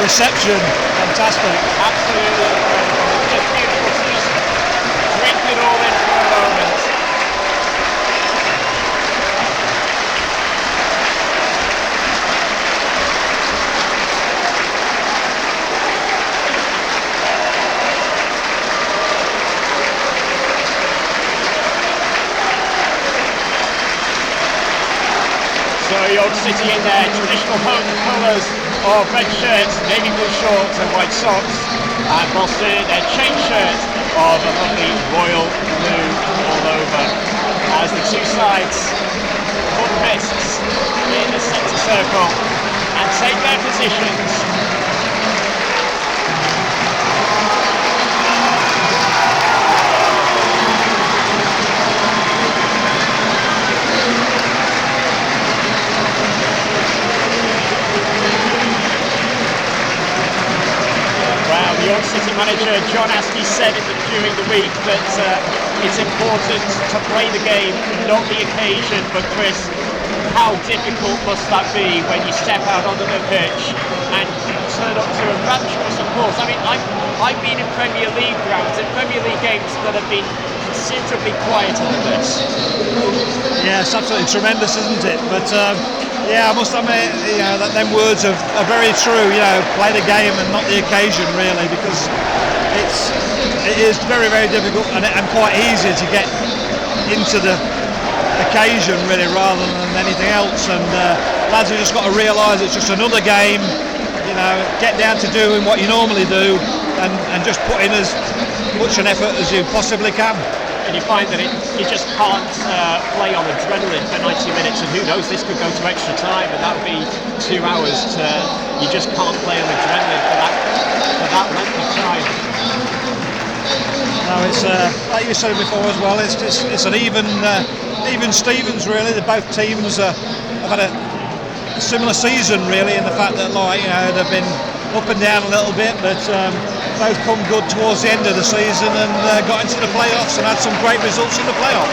reception, fantastic. Absolutely incredible. It's just beautiful to just drink it all in for a moment. So York City in their traditional home colours of red shirts, navy blue shorts and white socks, and Boston in their chain shirt of a lovely royal blue all over, as the two sides put fists in the centre circle and take their positions. York City manager John Askew said during the week that it's important to play the game, not the occasion. But Chris, how difficult must that be when you step out onto the pitch and turn up to a rapturous applause? I mean, I've been in Premier League grounds, in Premier League games that have been considerably quieter than this. Yeah, it's absolutely tremendous, isn't it? But yeah, I must admit, that them words are very true. Play the game and not the occasion, really, because it is very, very difficult and quite easy to get into the occasion, really, rather than anything else. And lads have just got to realise it's just another game. Get down to doing what you normally do, and just put in as much an effort as you possibly can. And you find that you just can't play on adrenaline for 90 minutes, and who knows, this could go to extra time, and that would be 2 hours. You just can't play on adrenaline for that length of time. No, it's like you said before as well. It's an even Stevens, really. Both teams have had a similar season, really, in the fact that they've been up and down a little bit, but both come good towards the end of the season and got into the playoffs and had some great results in the playoffs.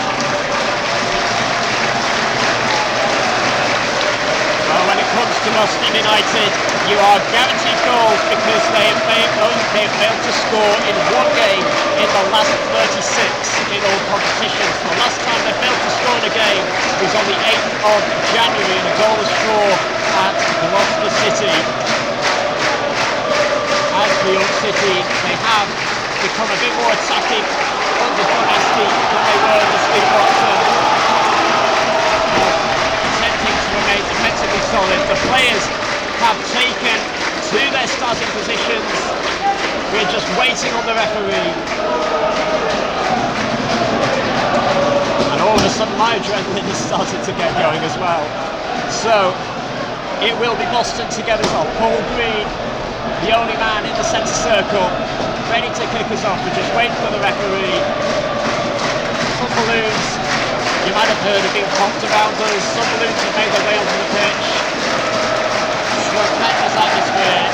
Well, when it comes to Boston United, you are guaranteed goals because they have failed to score in one game in the last 36 in all competitions. The last time they failed to score in a game was on the 8th of January in a goalless draw at Gloucester City. As for York City, they have become a bit more attacking under John Askew than they were this week Watson. Attempting to remain defensively solid. The players have taken to their starting positions. We're just waiting on the referee. And all of a sudden my adrenaline has started to get going as well. So it will be Boston together as well. Paul Green, the only man in the centre circle, ready to kick us off. We're just waiting for the referee. Some balloons, you might have heard, have been popped around us. Some balloons have made their way onto the pitch. Tremendous atmosphere.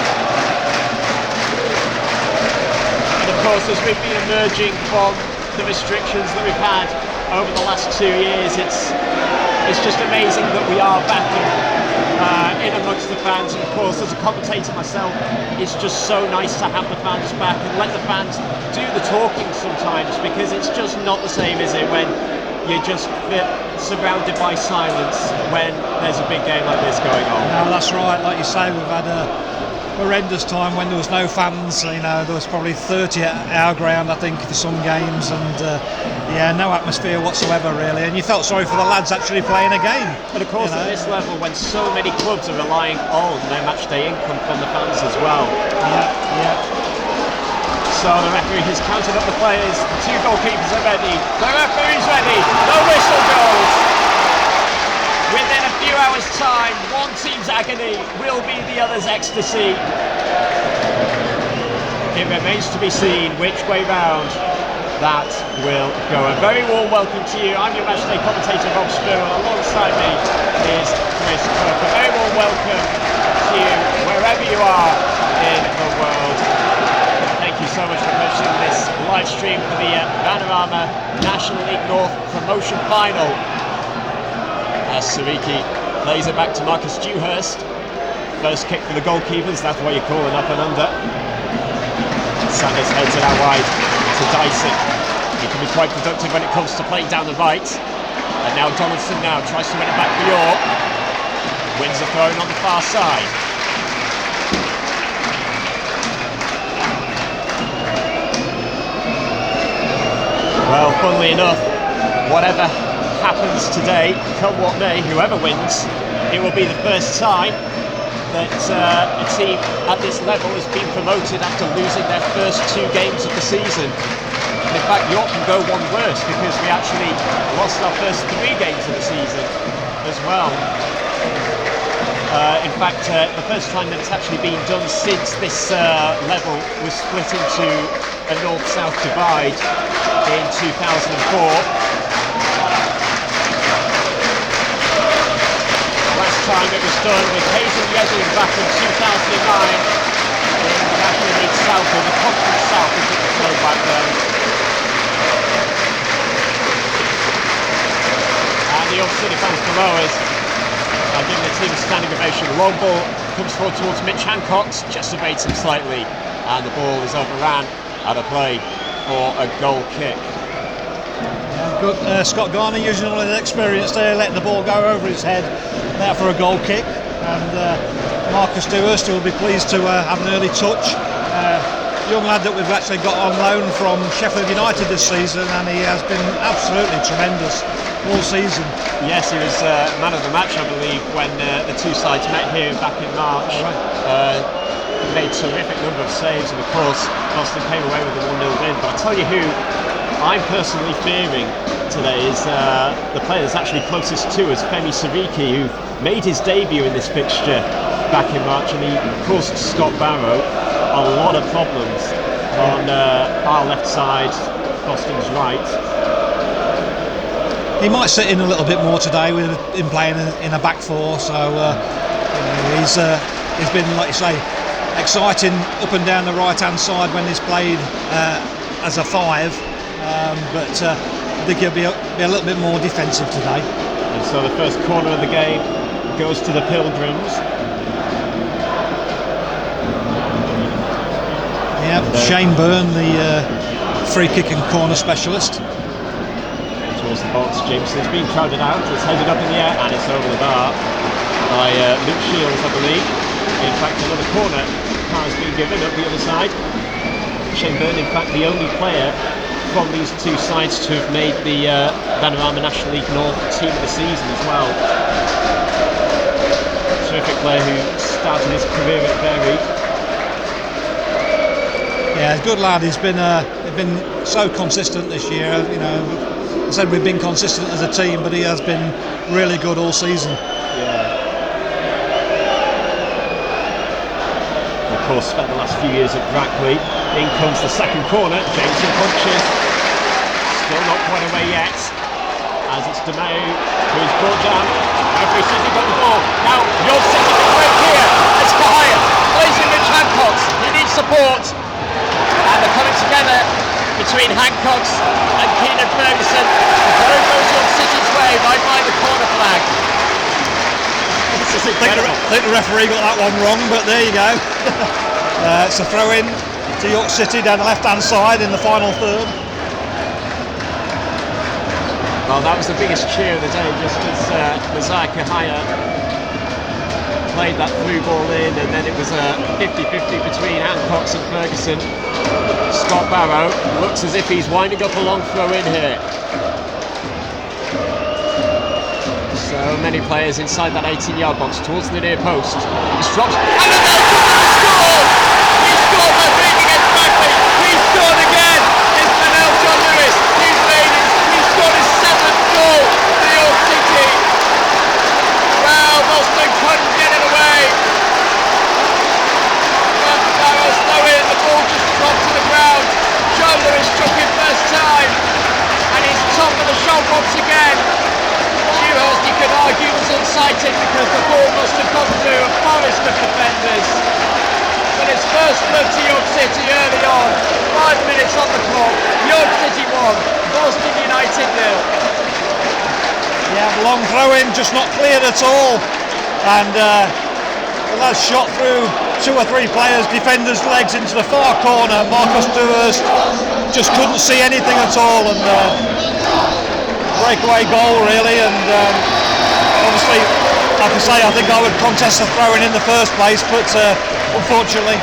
And of course, as we've been emerging from the restrictions that we've had over the last 2 years, it's just amazing that we are back in amongst the fans. And of course, as a commentator myself, it's just so nice to have the fans back and let the fans do the talking sometimes, because it's just not the same, is it, when you're just surrounded by silence when there's a big game like this going on. No, that's right. Like you say, we've had a horrendous time when there was no fans. There was probably 30 at our ground, I think, for some games, and no atmosphere whatsoever, really. And you felt sorry for the lads actually playing a game. But of course, at this level, when so many clubs are relying on their matchday income from the fans as well. Yeah. So the referee has counted up the players. The 2 goalkeepers are ready. The referee's ready. The whistle goes. Within a few hours' time, one team's agony will be the other's ecstasy. It remains to be seen which way round that will go. A very warm welcome to you. I'm your matchday commentator, Rob Spiro. Alongside me is Chris Cook. A very warm welcome to you wherever you are in the world. Thank you so much for watching this live stream for the Vanarama National League North Promotion Final. As Sariki plays it back to Marcus Dewhurst. First kick for the goalkeepers, that's what you call an up and under. Sanders heads it out wide to Dyson. He can be quite productive when it comes to playing down the right. And now Donaldson tries to win it back for York. Wins the throw on the far side. Well, funnily enough, whatever happens today, come what may, whoever wins, it will be the first time that a team at this level has been promoted after losing their first 2 games of the season. And in fact, York can go one worse because we actually lost our first 3 games of the season as well. In fact, the first time that it's actually been done since this level was split into a north-south divide in 2004. Last time it was done with Hazel Yedlin back in 2009 in the National League South, or the Conference South as it was known back then. And the York City fans below us are giving the team a standing ovation. The long ball comes forward towards Mitch Hancock, just evades him slightly, and the ball is overran out of play for a goal kick. Good, Scott Garner using all his experience there, letting the ball go over his head there for a goal kick, and Marcus Dewhurst will be pleased to have an early touch. Young lad that we've actually got on loan from Sheffield United this season, and he has been absolutely tremendous all season. Yes, he was man of the match, I believe, when the two sides met here back in March. Made a terrific number of saves, and of course Boston came away with a 1-0 win. But I'll tell you who I'm personally fearing today is the player that's actually closest to us, Femi Siriki, who made his debut in this fixture back in March, and he caused Scott Barrow a lot of problems on our left side, Boston's right. He might sit in a little bit more today with him playing in a back four, so he's been, like you say, exciting up and down the right hand side when he's played as a 5, but I think he'll be a little bit more defensive today. And so the first corner of the game goes to the Pilgrims. Yeah, Shane Byrne, the free kick and corner specialist. Towards the box, Jameson's been crowded out, it's headed up in the air and it's over the bar by Luke Shields, I believe. In fact, another corner has been given up the other side. Shane Byrne, in fact, the only player from these two sides to have made the Vanarama National League North team of the season as well. Terrific player who started his career at Bury. Yeah, good lad. He's been so consistent this year. You know, I said we've been consistent as a team, but he has been really good all season. Yeah. Of course, spent the last few years at Brackley. In comes the second corner. Jameson punches. Still not quite away yet. As it's DeMeo who's brought down. Every City got the ball. Now York City can break here. It's Kahaya. Plays in Rich Hancock. He needs support. And they're coming together between Hancocks and Keenan Ferguson. The ball goes York City's way right by the corner flag. I think the referee got that one wrong, but there you go. It's a throw in to York City down the left hand side in the final third. Well, that was the biggest cheer of the day, just as Messiah Kahaya played that through ball in, and then it was a 50-50 between Hancocks and Ferguson. Scott Barrow looks as if he's winding up a long throw in here. So many players inside that 18-yard box towards the near post. He's dropped, and the Nelson scored! He scored by being against Brackley. He scored again! It's Manel John Lewis. He scored his 7th goal for York City. Wow, Boston couldn't get it away. But Barrow's throw in, the ball just dropped to the ground. John Lewis struck him first time, and he's top of the shot once again. Dewhurst, you could argue, was unsighted because the ball must have gone through a forest of defenders. But it's first blood to York City early on. 5 minutes on the clock. York City 1, Boston United 0. Yeah, long throw in, just not cleared at all. And The lad shot through 2 or 3 players, defenders' legs into the far corner. Marcus Dewhurst just couldn't see anything at all, and breakaway goal really. And obviously, like I say, I think I would contest the throw-in in the first place, but unfortunately,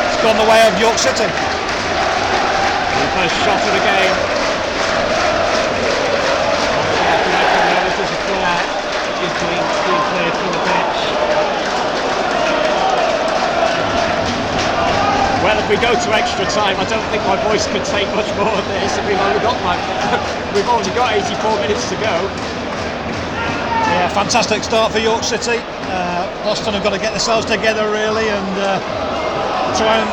it's gone the way of York City. The first shot of the game. Is being cleared from the pitch. Well, if we go to extra time, I don't think my voice could take much more of this. We've only got 84 minutes to go. Yeah, fantastic start for York City. Boston have got to get themselves together really and try and.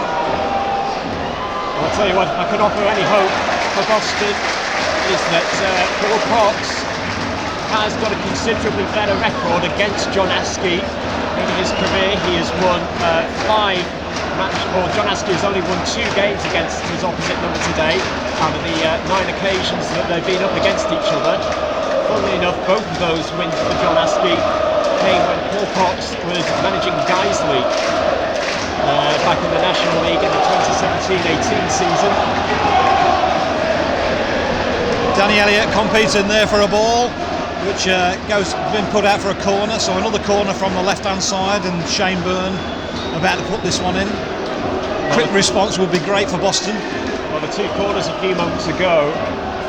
I'll tell you what, if I could offer any hope for Boston is that Paul Cox has got a considerably better record against John Askey in his career. He has won 5 matches, or John Askey has only won 2 games against his opposite number today out of the 9 occasions that they've been up against each other. Funnily enough, both of those wins for John Askey came when Paul Cox was managing Guiseley back in the National League in the 2017-18 season. Danny Elliott competing there for a ball, which been put out for a corner, so another corner from the left-hand side, and Shane Byrne about to put this one in. Quick response would be great for Boston. Well, the 2 corners a few moments ago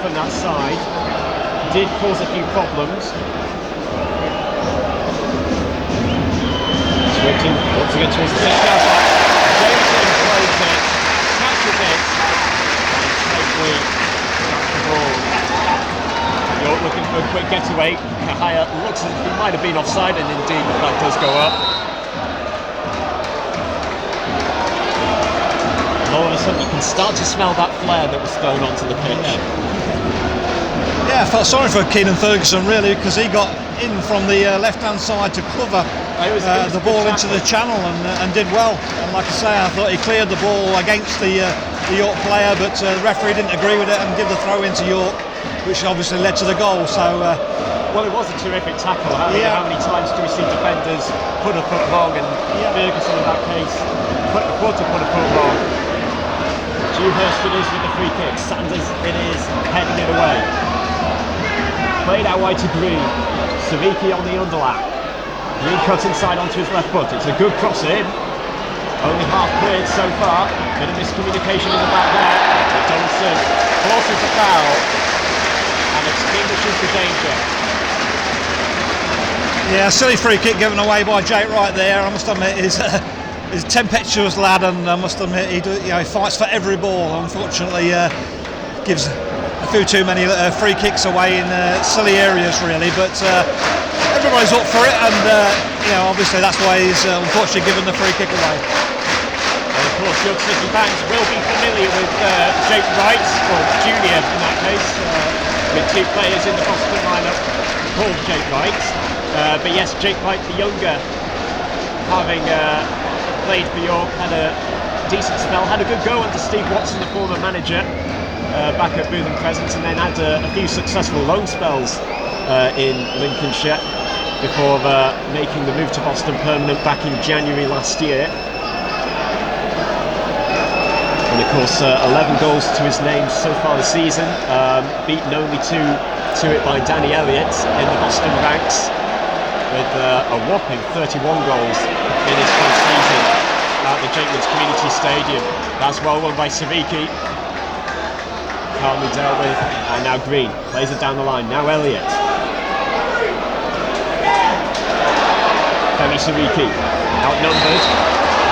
from that side did cause a few problems. Switching once again towards the centre box. Jameson plays it, catches it, and safely that's the ball. York looking for a quick getaway. Kahaya looks as if he might have been offside, and indeed the flag does go up. And all of a sudden you can start to smell that flare that was thrown onto the pitch. Yeah, I felt sorry for Keenan Ferguson really, because he got in from the left-hand side to cover the ball into the channel and did well. And like I say, I thought he cleared the ball against the York player, but the referee didn't agree with it and give the throw into York, which obviously led to the goal. So, well, it was a terrific tackle. How many times do we see defenders put a foot wrong, and Ferguson in that case put a foot wrong. Dewhurst it is with the free kick. Sanders it is heading it away. Played out wide to Green. Savicki on the underlap. Green cuts inside onto his left foot. It's a good cross in. Only half cleared so far. Bit of miscommunication in the back there. Donaldson forces a foul and extinguishes the danger. Yeah, silly free kick given away by Jake Wright there. I must admit, he's a tempestuous lad, and I must admit he fights for every ball. Unfortunately, gives a few too many free kicks away in silly areas really, but everybody's up for it, and obviously that's why he's unfortunately given the free kick away. And of course, York City fans will be familiar with Jake Wright, or Junior in that case, with 2 players in the Boston lineup called Jake Wright. But yes, Jake Wright the younger, having played for York, had a decent spell, had a good go under Steve Watson, the former manager, back at Bootham Crescent, and then had a few successful loan spells in Lincolnshire before making the move to Boston permanent back in January last year. And of course 11 goals to his name so far this season, beaten only to it by Danny Elliott in the Boston ranks, with a whopping 31 goals in his first season at the Jakeman's Community Stadium. That's well won by Savicki, calmly dealt with, and now Green plays it down the line. Now Elliott. Femi Savicki, outnumbered,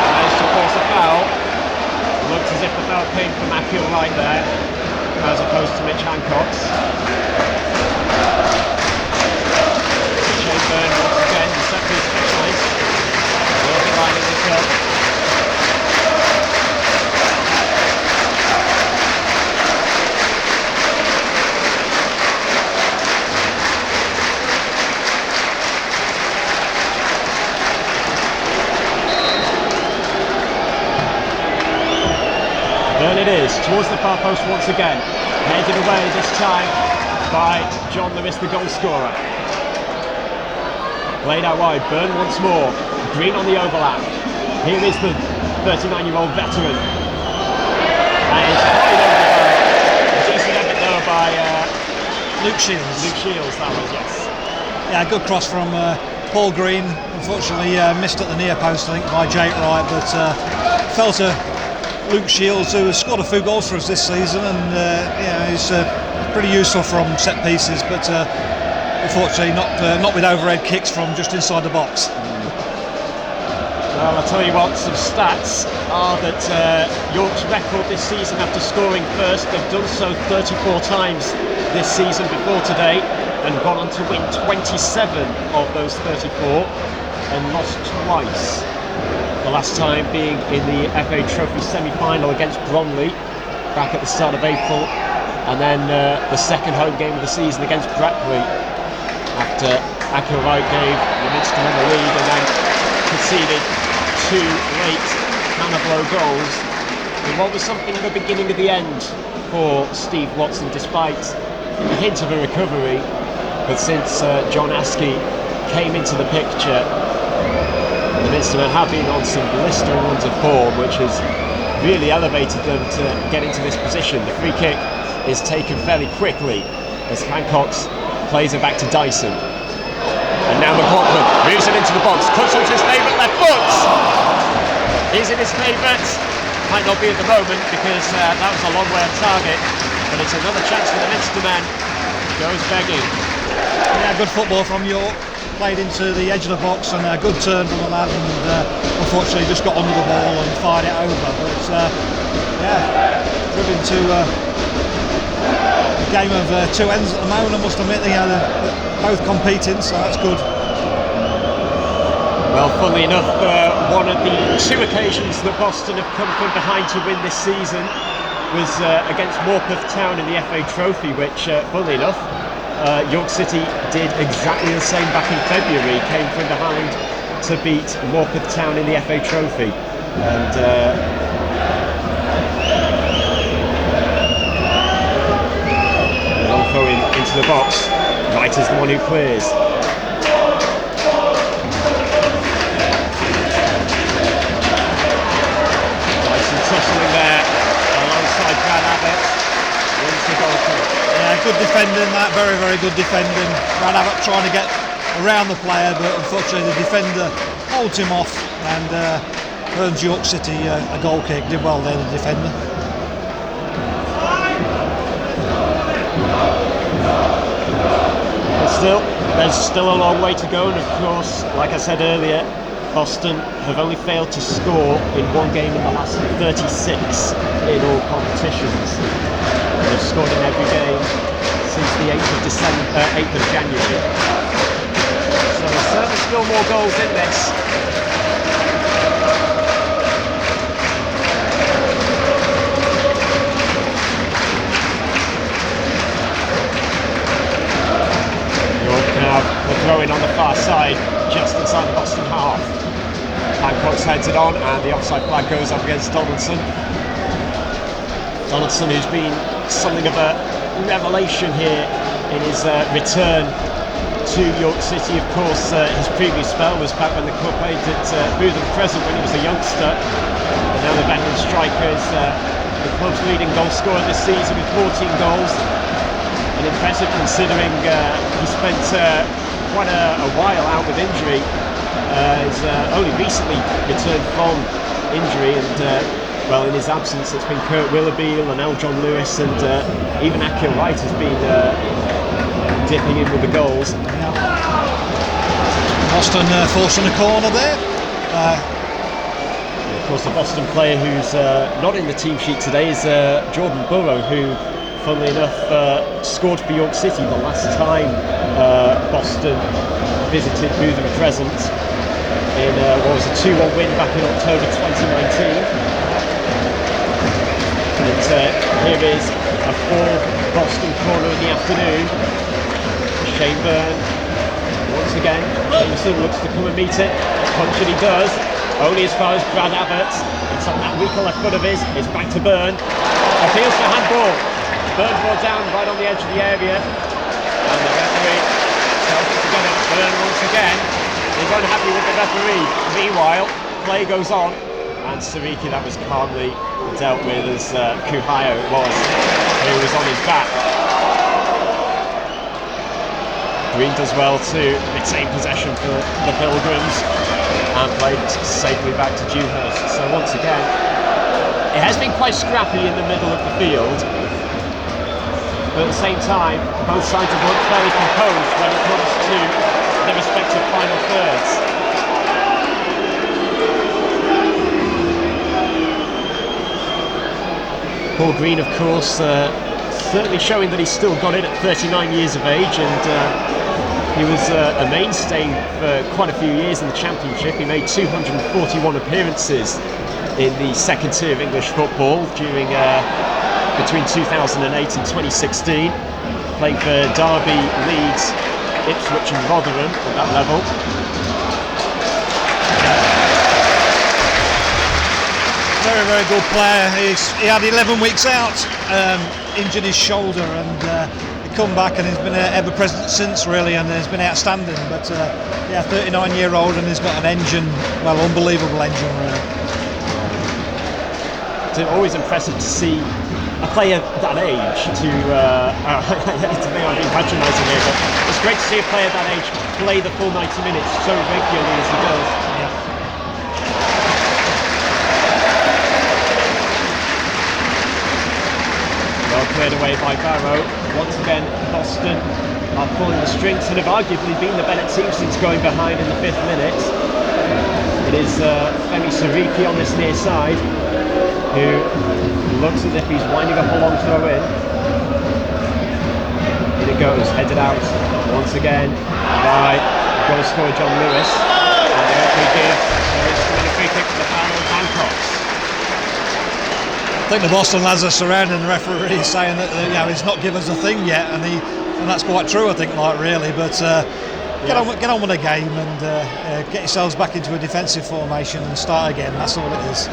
managed to force a foul. Looked as if the foul came from Akil right there, as opposed to Mitch Hancock's. Shane Byrne once again, the set piece specialist, lining this up. Byrne it is, towards the far post once again, headed away this time by John Lewis, the goal scorer. Played out wide, Byrne once more, Green on the overlap. Here is the 39-year-old veteran. And it's volleyed over a decent effort though by Luke Shields. Luke Shields, that was, yes. Yeah, good cross from Paul Green. Unfortunately missed at the near post, I think, by Jake Wright, but fell to Luke Shields, who has scored a few goals for us this season, and he's pretty useful from set pieces, but unfortunately not with overhead kicks from just inside the box. Well, I'll tell you what, some stats are that York's record this season after scoring first, they've done so 34 times this season before today, and gone on to win 27 of those 34 and lost twice. The last time being in the FA Trophy semi-final against Bromley back at the start of April, and then the second home game of the season against Brackley after Akil Wright gave Livingston the lead and then conceded 2 late Hannah goals. And what was something at the beginning of the end for Steve Watson, despite a hint of a recovery, but since John Askey came into the picture, the Minstermen have been on some blistering runs of form, which has really elevated them to get into this position. The free kick is taken fairly quickly as Hancock's plays it back to Dyson. And now McLaughlin moves it into the box, cuts onto his favourite left foot. Is it his favourite? Might not be at the moment because that was a long way on target, but it's another chance for the Minstermen. Goes begging. Yeah, good football from York. Played into the edge of the box and a good turn from the lad, and unfortunately just got under the ball and fired it over. But driven to a game of two ends at the moment. I must admit, they're both competing, so that's good. Well, funnily enough, one of the 2 occasions that Boston have come from behind to win this season was against Morpeth Town in the FA Trophy, which, funnily enough, York City did exactly the same back in February, came from behind to beat Morpeth Town in the FA Trophy. And long throw into the box. Wright is the one who clears. Dyson tussling there alongside Brad Abbott. Wins the goal kick. Yeah, good defending, that, very, very good defending. Brad Abbott trying to get around the player, but unfortunately the defender holds him off and earns York City a goal kick. Did well there, the defender. But still, there's still a long way to go, and of course, like I said earlier, Boston have only failed to score in 1 game in the last 36 in all competitions. They've scored in every game since the 8th of January. So there's certainly still more goals in this. York can have the throw-in on the far side, just inside the Boston half. Hancock's heads it on, and the offside flag goes up against Donaldson. Donaldson, who's been something of a revelation here in his return to York City. Of course, his previous spell was back when the club played at Bootham Crescent when he was a youngster. And now the veteran striker is the club's leading goal scorer this season with 14 goals. And impressive considering he spent quite a while out with injury. He's only recently returned from injury, and well, in his absence it's been Kurt Willoughby and L. John Lewis, and even Akil Wright has been dipping in with the goals. Boston forcing a corner there. Of course, the Boston player who's not in the team sheet today is Jordan Burrow, who, funnily enough, scored for York City the last time Boston visited Bootham Crescent in what was a 2-1 win back in October 2019. And here is a 4th Boston corner in the afternoon. Shane Byrne, once again, Jameson looks to come and meet it. Punch and he does, only as far as Brad Abbott. It's on that weaker left foot of his, it's back to Byrne. Appeals for handball. Byrne brought down right on the edge of the area. And the referee tells it to go up. Byrne once again. is unhappy with the referee. Meanwhile, play goes on, and Siriki, that was calmly dealt with as Kuhaya it was, who was on his back. Green does well to retain possession for the Pilgrims and played safely back to Dewhurst. So once again, it has been quite scrappy in the middle of the field, but at the same time, both sides have looked very composed when it comes to their respective final thirds. Paul Green, of course, certainly showing that he's still got it at 39 years of age, and he was a mainstay for quite a few years in the Championship. He made 241 appearances in the second tier of English football during between 2008 and 2016. Played for Derby, Leeds, Ipswich and Rotherham at that level. Very, very good player. He had 11 weeks out, injured his shoulder, and he come back and he's been ever present since, really, and he's been outstanding. But yeah, 39-year-old, and he's got an engine, well, unbelievable engine, really. It's always impressive to see a player that age to I've been patronising here, but it's great to see a player that age play the full 90 minutes so regularly as he does. Yeah. Well cleared away by Barrow. Once again, Boston are pulling the strings and have arguably been the better team since going behind in the 5th minute. It is Femi Siriki on this near side, who looks as if he's winding up a long throw in. In it goes, headed out once again by goal scorer John Lewis. And the referee gives a free kick to the panel of Hancocks. I think the Boston lads are surrounding the referee, saying that he's not given us a thing yet, and that's quite true, I think, like, really. But get on with the game and get yourselves back into a defensive formation and start again. That's all it is.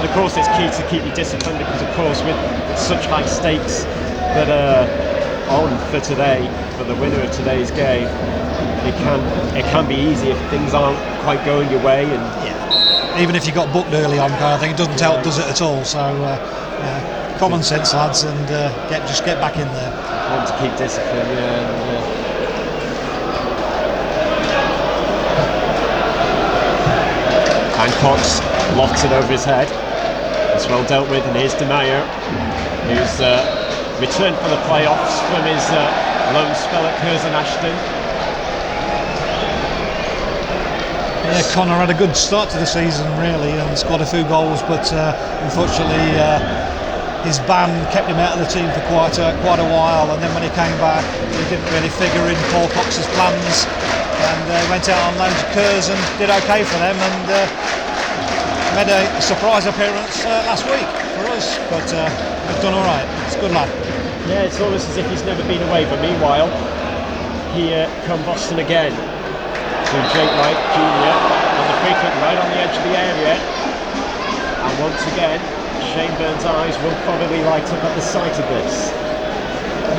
And of course, it's key to keep you disciplined, because, of course, with such high stakes that are on for today, for the winner of today's game, it can be easy if things aren't quite going your way. And even if you got booked early on, I think it doesn't help, does it, at all? So common sense, lads, and just get back in there. Want to keep discipline, Hancock's lofts it over his head. It's well dealt with, and here's De Meyer, who's returned for the playoffs from his loan spell at Curzon Ashton. Yeah, Connor had a good start to the season, really, and scored a few goals, but unfortunately his ban kept him out of the team for quite a while, and then when he came back, he didn't really figure in Paul Cox's plans, and went out on loan to Curzon, did okay for them, and made a surprise appearance last week for us, but we've done all right. It's a good lad. Yeah, it's almost as if he's never been away, but meanwhile, here come Boston again. To Jake Wright Jr. on the free kick right on the edge of the area, and once again Shane Byrne's eyes will probably light up at the sight of this.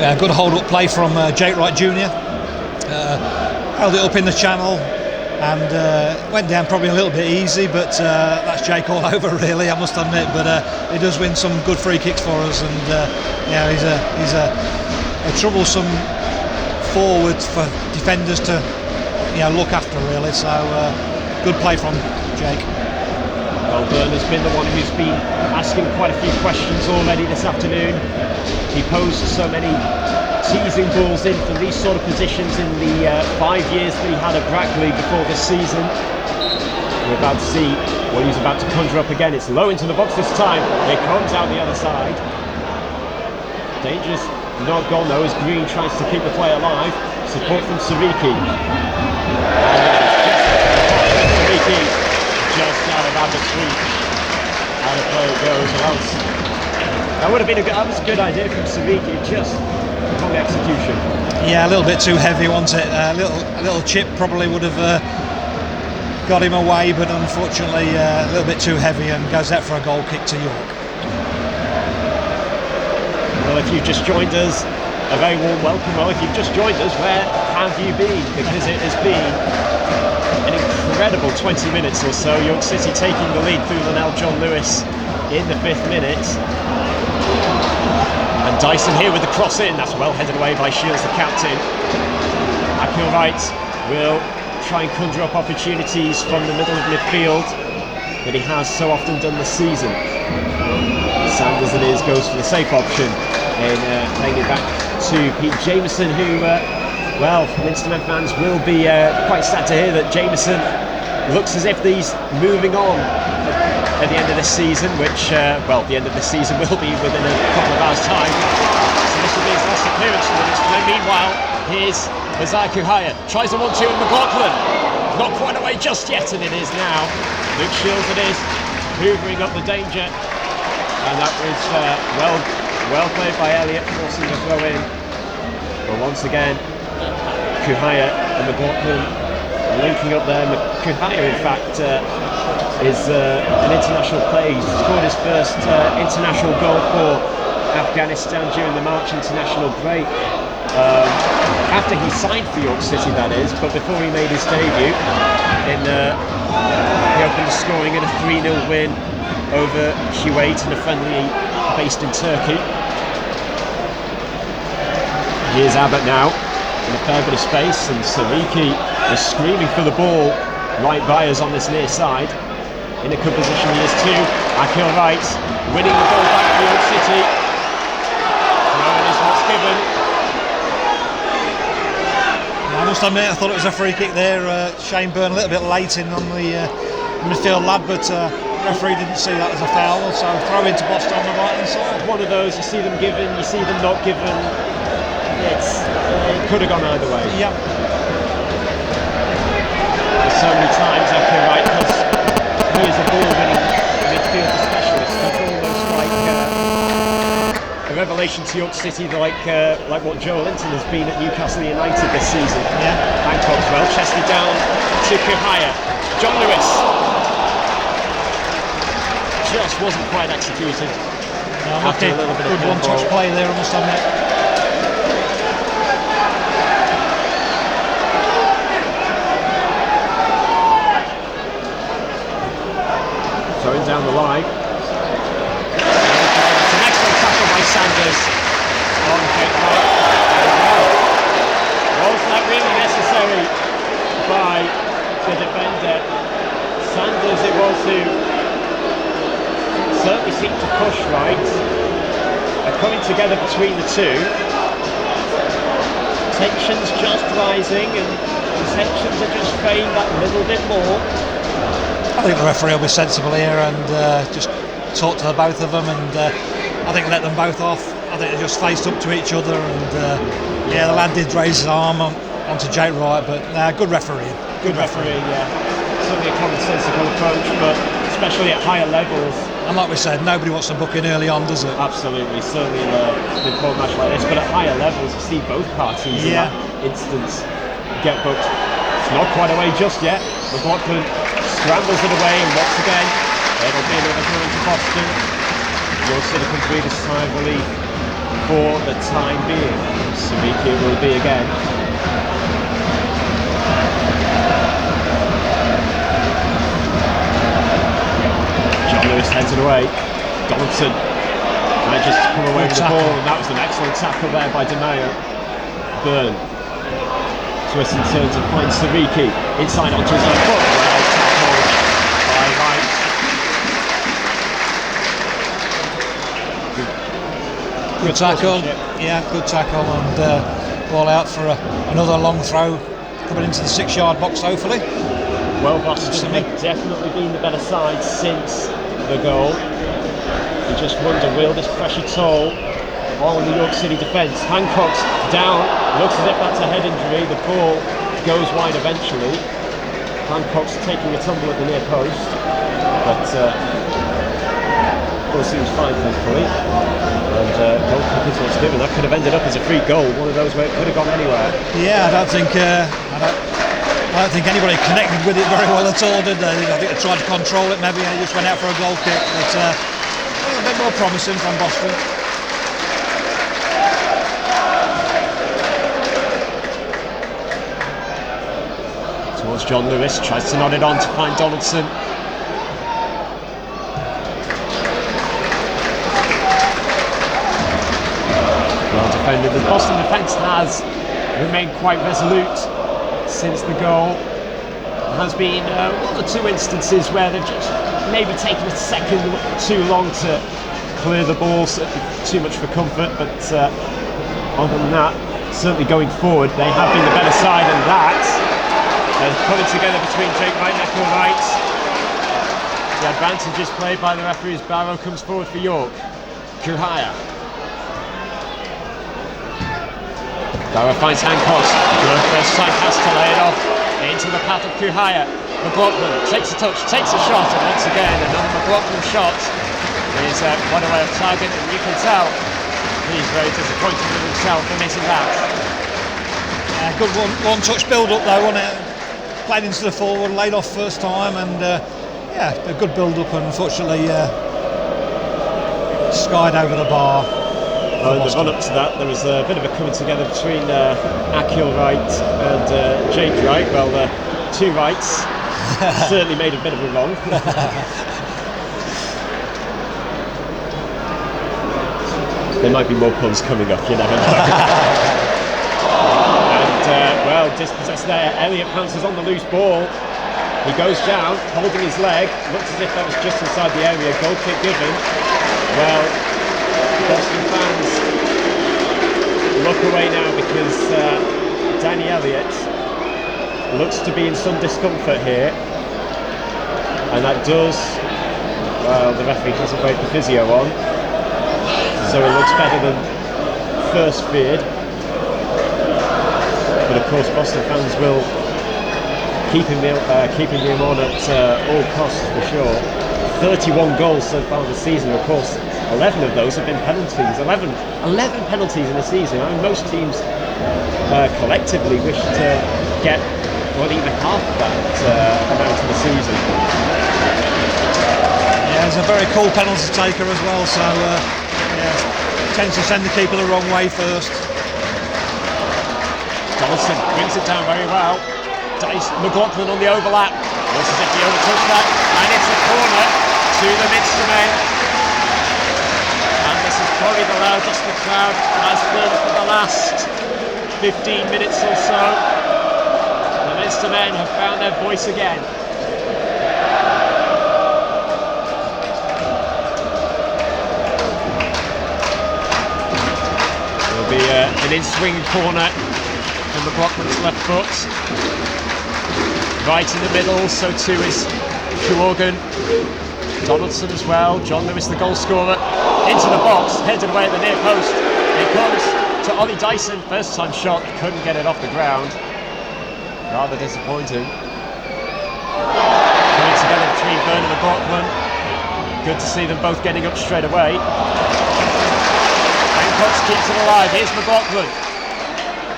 Yeah, good hold-up play from Jake Wright Jr. Held it up in the channel and went down probably a little bit easy, but that's Jake all over, really, I must admit. But he does win some good free kicks for us, and he's a troublesome forward for defenders to look after, really. So good play from Jake. Well, Byrne has been the one who's been asking quite a few questions already this afternoon. He posed so many teasing balls in from these sort of positions in the 5 years that he had at Brackley before this season. We're about to see what he's about to conjure up again. It's low into the box this time. Here comes out the other side. Dangerous, not gone though, as Green tries to keep the play alive. Support from Siriki. Siriki just out of Abbott's reach. Out of play it goes. That would have been that was a good idea from Siriki, just wrong execution. Yeah, a little bit too heavy, wasn't it? A little chip probably would have got him away, but unfortunately a little bit too heavy, and goes out for a goal kick to York. Well, if you've just joined us, a very warm welcome. Well, if you've just joined us, where have you been? Because it has been an incredible 20 minutes or so. York City taking the lead through Linnell John Lewis in the 5th minute. And Dyson here with the cross in. That's well headed away by Shields, the captain. Akil Wright will try and conjure up opportunities from the middle of midfield that he has so often done this season. Sanders it is, goes for the safe option in playing it back to Pete Jameson, who, well, Leinster fans will be quite sad to hear that Jameson looks as if he's moving on at the end of this season, which, well, the end of this season will be within a couple of hours' time. So this will be his last appearance for Leinster. Meanwhile, here's Isaiah Kuhaya, tries a 1-2 in McLaughlin. Not quite away just yet, and it is now. Luke Shields it is, hoovering up the danger. And that was well played by Elliott, forcing the throw in. But once again, Kuhaya and McLaughlin linking up there. Kuhaya, in fact, is an international player. He's scored his first international goal for Afghanistan during the March international break. After he signed for York City, that is, but before he made his debut, he opened the scoring in a 3-0 win over Kuwait in a friendly based in Turkey. Here's Abbott now in a fair bit of space, and Sariki is screaming for the ball right by us on this near side. In a good position he is too. Akil Wright winning the ball back for York City. Now it is what's given. I must admit, I thought it was a free kick there. Shane Byrne a little bit late in on the midfield lad, but referee didn't see that as a foul, so throw into Boston on the right hand side. One of those, you see them given, you see them not given. It could have gone either way. Yep. So many times Akil Wright, because he is a ball-winning midfield specialist. He's almost like a revelation to York City, like what Joe Linton has been at Newcastle United this season. Yeah. Hancock's well chested down to Kuhaya. John Lewis just wasn't quite executed. No, after a little bit of good one-touch play there, I must admit. Throwing down the line. It's an excellent tackle by Sanders on Jake Wright. Was that really necessary by the defender? Sanders it was who certainly seemed to push Wright. They're coming together between the two. Tensions just rising, and the tensions are just fading that little bit more. I think the referee will be sensible here and just talk to the both of them, and I think let them both off. I think they just faced up to each other, and yeah, the lad did raise his arm onto Jake Wright, but good referee. Good referee, yeah. Certainly a commonsensical approach, but especially at higher levels. And like we said, nobody wants to book in early on, does it? Absolutely, certainly in an important match like this, but at higher levels you see both parties in that instance get booked. It's not quite away just yet. McLaughlin scrambles it away, and once again it'll be another throw into Boston. York City can breathe a sigh of relief for the time being. Sariki will be again. John Lewis heads it away. Donaldson manages to come away with the ball, and that was an excellent tackle there by Di Maio. Byrne twists and turns and finds Sariki inside onto his own foot. Well tackled by Wright. Good tackle, yeah, good tackle, and ball out for another long throw coming into the 6-yard box, hopefully. Well, Boston have definitely been the better side since the goal. You just wonder, will this pressure toll on the York City defence? Hancock's down, looks as if that's a head injury. The ball goes wide eventually. Hancock's taking a tumble at the near post, but all seems fine, thankfully. And goal kick is what's given. That could have ended up as a free goal, one of those where it could have gone anywhere. Yeah, I don't think anybody connected with it very well at all, did they? I think they tried to control it, maybe, and it just went out for a goal kick. But a bit more promising from Boston. Towards John Lewis, tries to nod it on to find Donaldson. Well defended. The Boston defence has remained quite resolute since the goal. There has been one or two instances where they've just maybe taken a second too long to clear the ball, too much for comfort, but other than that, certainly going forward, they have been the better side, and that they're putting together between Jake Wright and Echo Wright. The advantage is played by the referee as Barrow comes forward for York. Kuhaya. Barrow finds Hancock. Good first time pass to lay it off into the path of Kuhaya. McLaughlin takes a touch, takes a shot, and once again another McLaughlin shot is quite away off target, and you can tell he's very disappointed with himself for missing that. Good one-touch build-up though, wasn't it? Played into the forward, laid off first time, and yeah, a good build-up, and unfortunately skied over the bar. In the run-up to that, there was a bit of a coming together between Akil Wright and Jake Wright. Well, two Wrights certainly made a bit of a wrong. There might be more puns coming up, you never know. And, well, dispossessed there. Elliott pounces on the loose ball. He goes down, holding his leg. Looks as if that was just inside the area. Goal kick given. Well, Boston fans look away now because Danny Elliott looks to be in some discomfort here. And that does, well, the referee hasn't waved the physio on. So it looks better than first feared, but of course Boston fans will keeping him on at all costs for sure. 31 goals so far this season. Of course, 11 of those have been penalties. 11 penalties in a season. I mean, most teams collectively wish to get not even half of that amount of the season. Yeah, he's a very cool penalty taker as well. So. Tends to send the keeper the wrong way first. Donaldson brings it down very well. McLaughlin on the overlap. Looks as if he overtook that, and it's a corner to the Minster men. And this is probably the loudest the crowd has been for the last 15 minutes or so. The Minster men have found their voice again. An in-swing corner from McLaughlin's left foot. Right in the middle, so too is Kewargan. Donaldson as well. John Lewis, the goal scorer, into the box, headed away at the near post. It comes to Ollie Dyson. First time shot, couldn't get it off the ground. Rather disappointing. Coming together between Byrne and McLaughlin. Good to see them both getting up straight away. Keeps it alive. Here's McLaughlin.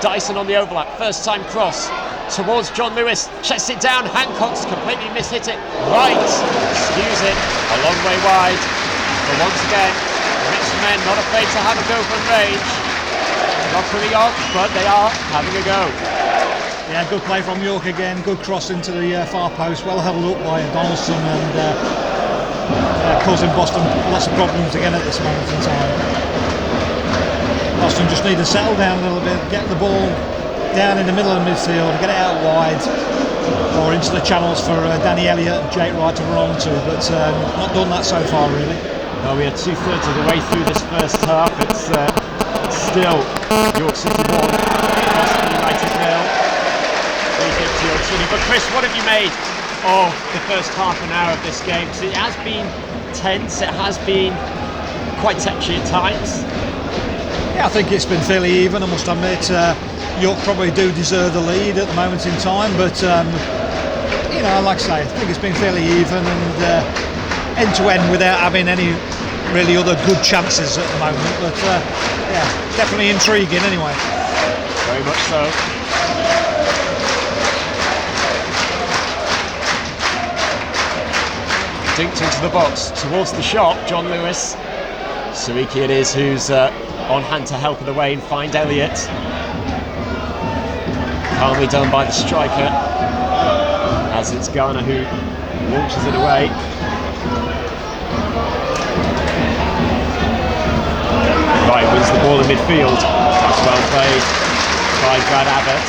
Dyson on the overlap. First time cross towards John Lewis. Chests it down. Hancock's completely mishit it. Right. Skews it a long way wide. But once again, the Minster men not afraid to have a go from range. Not coming off, but they are having a go. Yeah, good play from York again. Good cross into the far post. Well held up by Donaldson, and causing Boston lots of problems again at this moment in time. Boston just need to settle down a little bit, get the ball down in the middle of the midfield, get it out wide, or into the channels for Danny Elliott and Jake Wright to run onto, but not done that so far really. Well, we are 2/3 of the way through this first half. It's still York City 1, Boston United 0. 350 York City. But Chris, what have you made of the first half an hour of this game? Because it has been tense, it has been quite touchy at times. Yeah, I think it's been fairly even, I must admit. York probably do deserve the lead at the moment in time, but you know, like I say, I think it's been fairly even and end to end without having any really other good chances at the moment. But yeah, definitely intriguing anyway. Very much so. Dinked into the box towards the shot. John Lewis. Suiki it is who's on hand to help it away and find Elliott. Calmly done by the striker. as it's Garner who launches it away. Right, wins the ball in midfield. That's well played by Brad Abbott.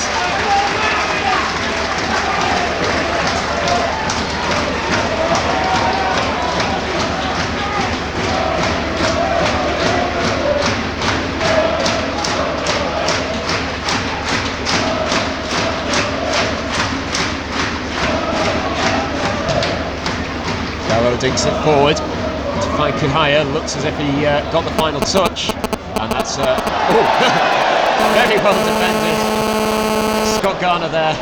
Dinks it forward to find Kuhaya. Looks as if he got the final touch, and that's very well defended. Scott Garner there.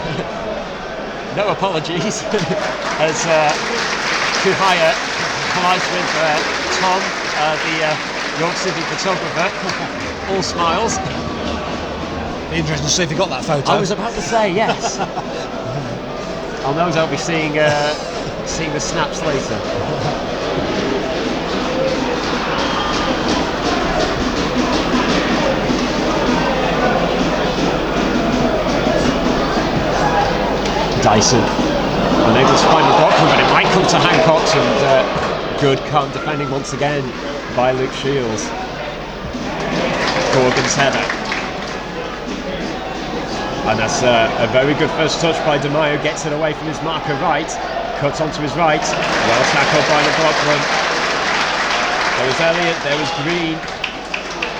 No apologies as Kuhaya collides with Tom, the York City photographer. All smiles. Be interesting to see if he got that photo. I was about to say yes. I'll no doubt be seeing the snaps later. Dyson unable to find McLaughlin, but it might come to Hancock, and good calm defending once again by Luke Shields. Corgan's header. And that's a very good first touch by De Maio, gets it away from his marker right. Cuts onto his right, well tackled by McLaughlin. There was Elliott, there was Green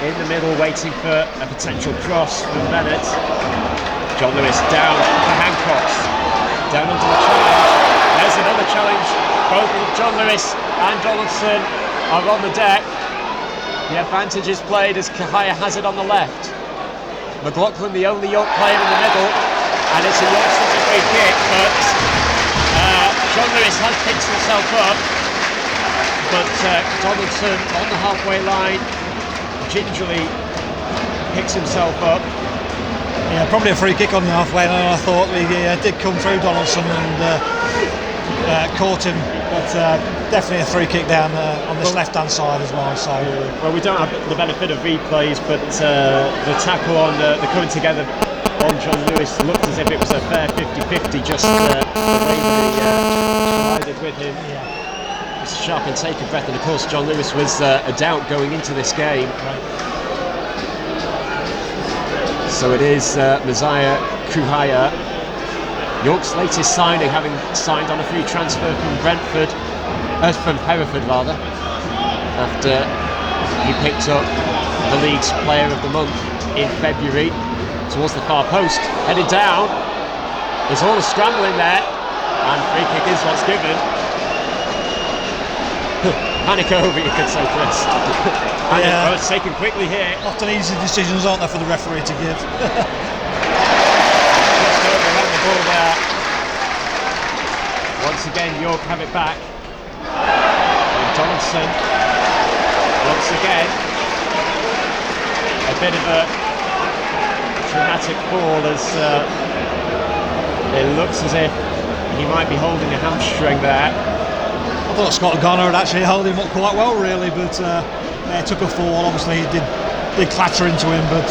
in the middle waiting for a potential cross from Bennett. John Lewis down for Hancock, down onto the challenge. There's another challenge. Both John Lewis and Donaldson are on the deck. The advantage is played as Kahaya has it on the left. McLaughlin, the only York player in the middle, and it's a York City free kick, but John Lewis has picked himself up, but Donaldson on the halfway line gingerly picks himself up. Yeah, probably a free kick on the halfway line. I thought he did come through Donaldson and caught him, but definitely a free kick down on this left-hand side as well. So, well, we don't have the benefit of replays, but the tackle on the coming together on John Lewis looked as if it was a fair 50-50, just the way that he collided with him. yeah. It's a sharp intake of breath, and of course John Lewis was a doubt going into this game. Right. So it is Messiah Kuhaya, York's latest signing, having signed on a free transfer from Hereford rather, after he picked up the league's player of the month in February. Towards the far post, headed down. There's all the scrambling there, and free kick is what's given. Panic over, you could say, Chris. And it's taken quickly here. Often easy decisions, aren't there, for the referee to give? Just around the ball there. Once again, York have it back. And Donaldson, once again, a bit of a dramatic fall as it looks as if he might be holding a hamstring there. I thought Scott Garner had actually held him up quite well, really, but he took a fall. Obviously, he did clatter into him, but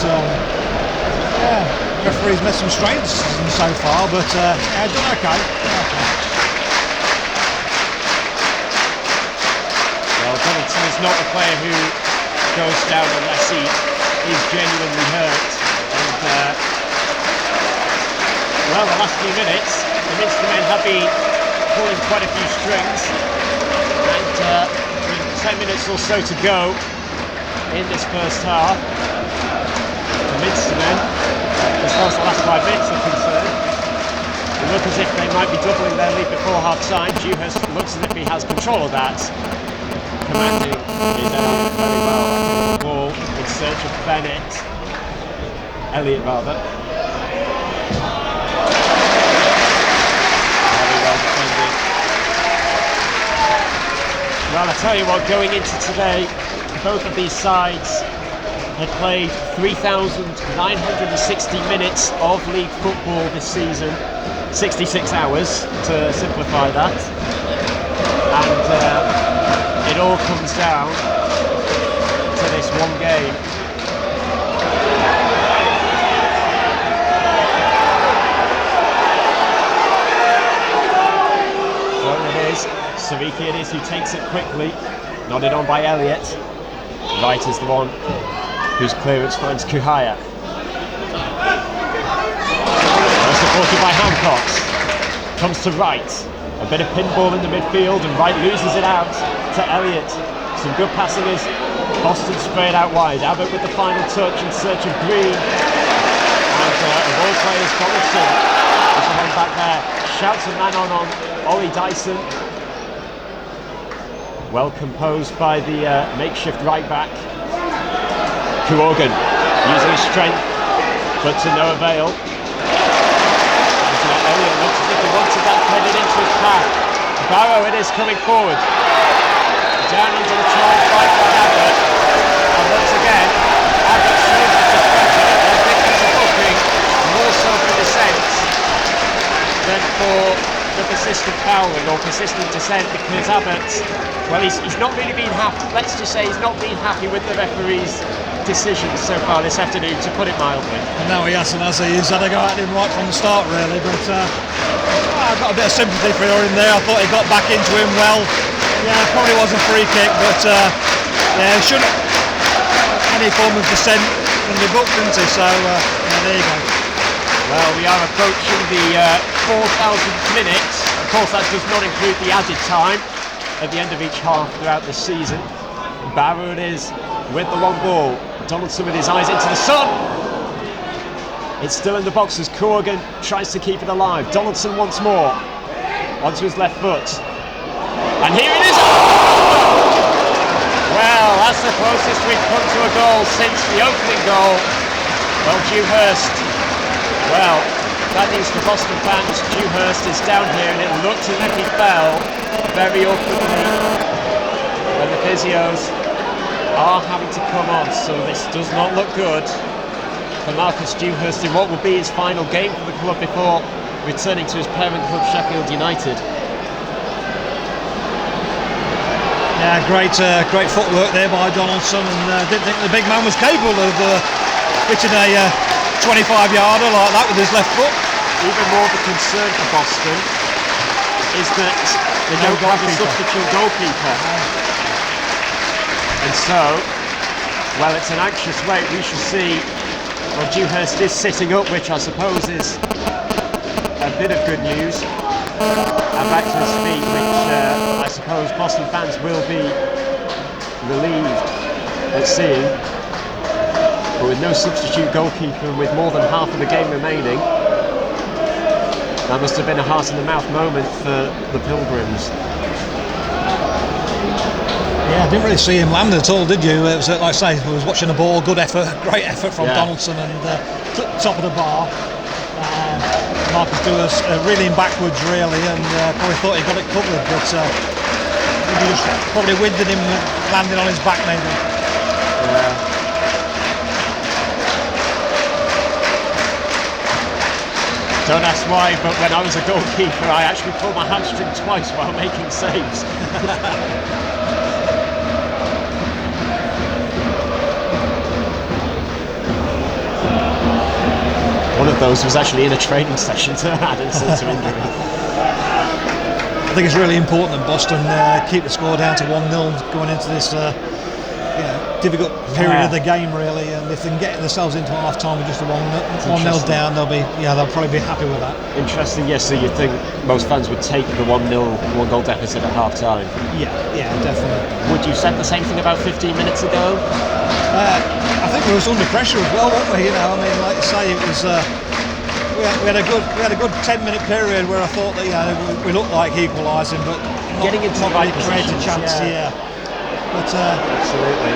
referee's made some strange decisions so far, but done okay. Well, Donaldson is not a player who goes down unless he is genuinely hurt. And well, the last few minutes, the Minster men have been pulling quite a few strings, and with 10 minutes or so to go in this first half, the Minster men, as far as the last 5 minutes are concerned, they look as if they might be doubling their lead before half-time. Dewhurst looks as if he has control of that, commanding his element very well. The ball in search of Elliott rather. Very well defended. Well, I tell you what, going into today, both of these sides had played 3,960 minutes of league football this season, 66 hours to simplify that, and it all comes down to this one game. quickly. Nodded on by Elliott. Wright is the one whose clearance finds Kuhaya. Well supported by Hancock. Comes to Wright. A bit of pinball in the midfield, and Wright loses it out to Elliott. Some good passing as Boston sprayed out wide. Abbott with the final touch in search of Green. And of all players, Donaldson is the one back there. Shouts a man on Ollie Dyson. Well composed by the makeshift right back. Kuorgan using his strength, but to no avail. And Elliott looks as if he wanted that headed into his path. Barrow it is coming forward. Down into the try by Abbott. And once again, Abbott shows his discretion. I think it's a booking more so for dissent than for the persistent fouling or persistent dissent, because Abbott, well, he's not really been happy. Let's just say he's not been happy with the referee's decisions so far this afternoon, to put it mildly. And now he hasn't, has he? He's had a go at him right from the start, really. But I've got a bit of sympathy for him there. I thought he got back into him well. Yeah, it probably was a free kick, but yeah, shouldn't any form of dissent can be booked, isn't he? So yeah, there you go. Well, we are approaching the 4,000th minute. Of course, that does not include the added time at the end of each half throughout the season. Barrow it is with the long ball. Donaldson with his eyes into the sun. It's still in the box as Corrigan tries to keep it alive. Donaldson once more onto his left foot. And here it is! Well, that's the closest we've come to a goal since the opening goal. Well, Dewhurst, well, that means for Boston fans, Dewhurst is down here, and it looked as if he fell very awkwardly when the physios are having to come on, so this does not look good for Marcus Dewhurst in what will be his final game for the club before returning to his parent club Sheffield United. Yeah, great footwork there by Donaldson, and didn't think the big man was capable of hitting a 25-yarder like that with his left foot. Even more the concern for Boston is that they don't have a substitute goalkeeper. And so, well, it's an anxious wait. We shall see. Well, Dewhurst is sitting up, which I suppose is a bit of good news. And back to his feet, which I suppose Boston fans will be relieved at seeing. But with no substitute goalkeeper and with more than half of the game remaining, that must have been a heart-in-the-mouth moment for the Pilgrims. Yeah, I didn't really see him land at all, did you? It was like I say, I was watching the ball, good effort, great effort from Donaldson, and top of the bar. Marcus Dewhurst reeling backwards really, and probably thought he got it covered, but he just probably winded him landing on his back maybe. Yeah. Don't ask why, but when I was a goalkeeper I actually pulled my hamstring twice while making saves. One of those was actually in a training session to add insult to injury. I think it's really important that Boston keep the score down to 1-0 going into this difficult period of the game really, and if they can get themselves into half time with just a 1-0 down, they'll probably be happy with that. Interesting, yes. So you think most fans would take the 1-0 1-goal deficit at half time? Yeah, definitely. Would you said the same thing about 15 minutes ago? I think we was under pressure as well, weren't we? You know, I mean, like you say, it was we had a good 10-minute period where I thought that we looked like equalising, but getting into the right positions, a chance, But absolutely,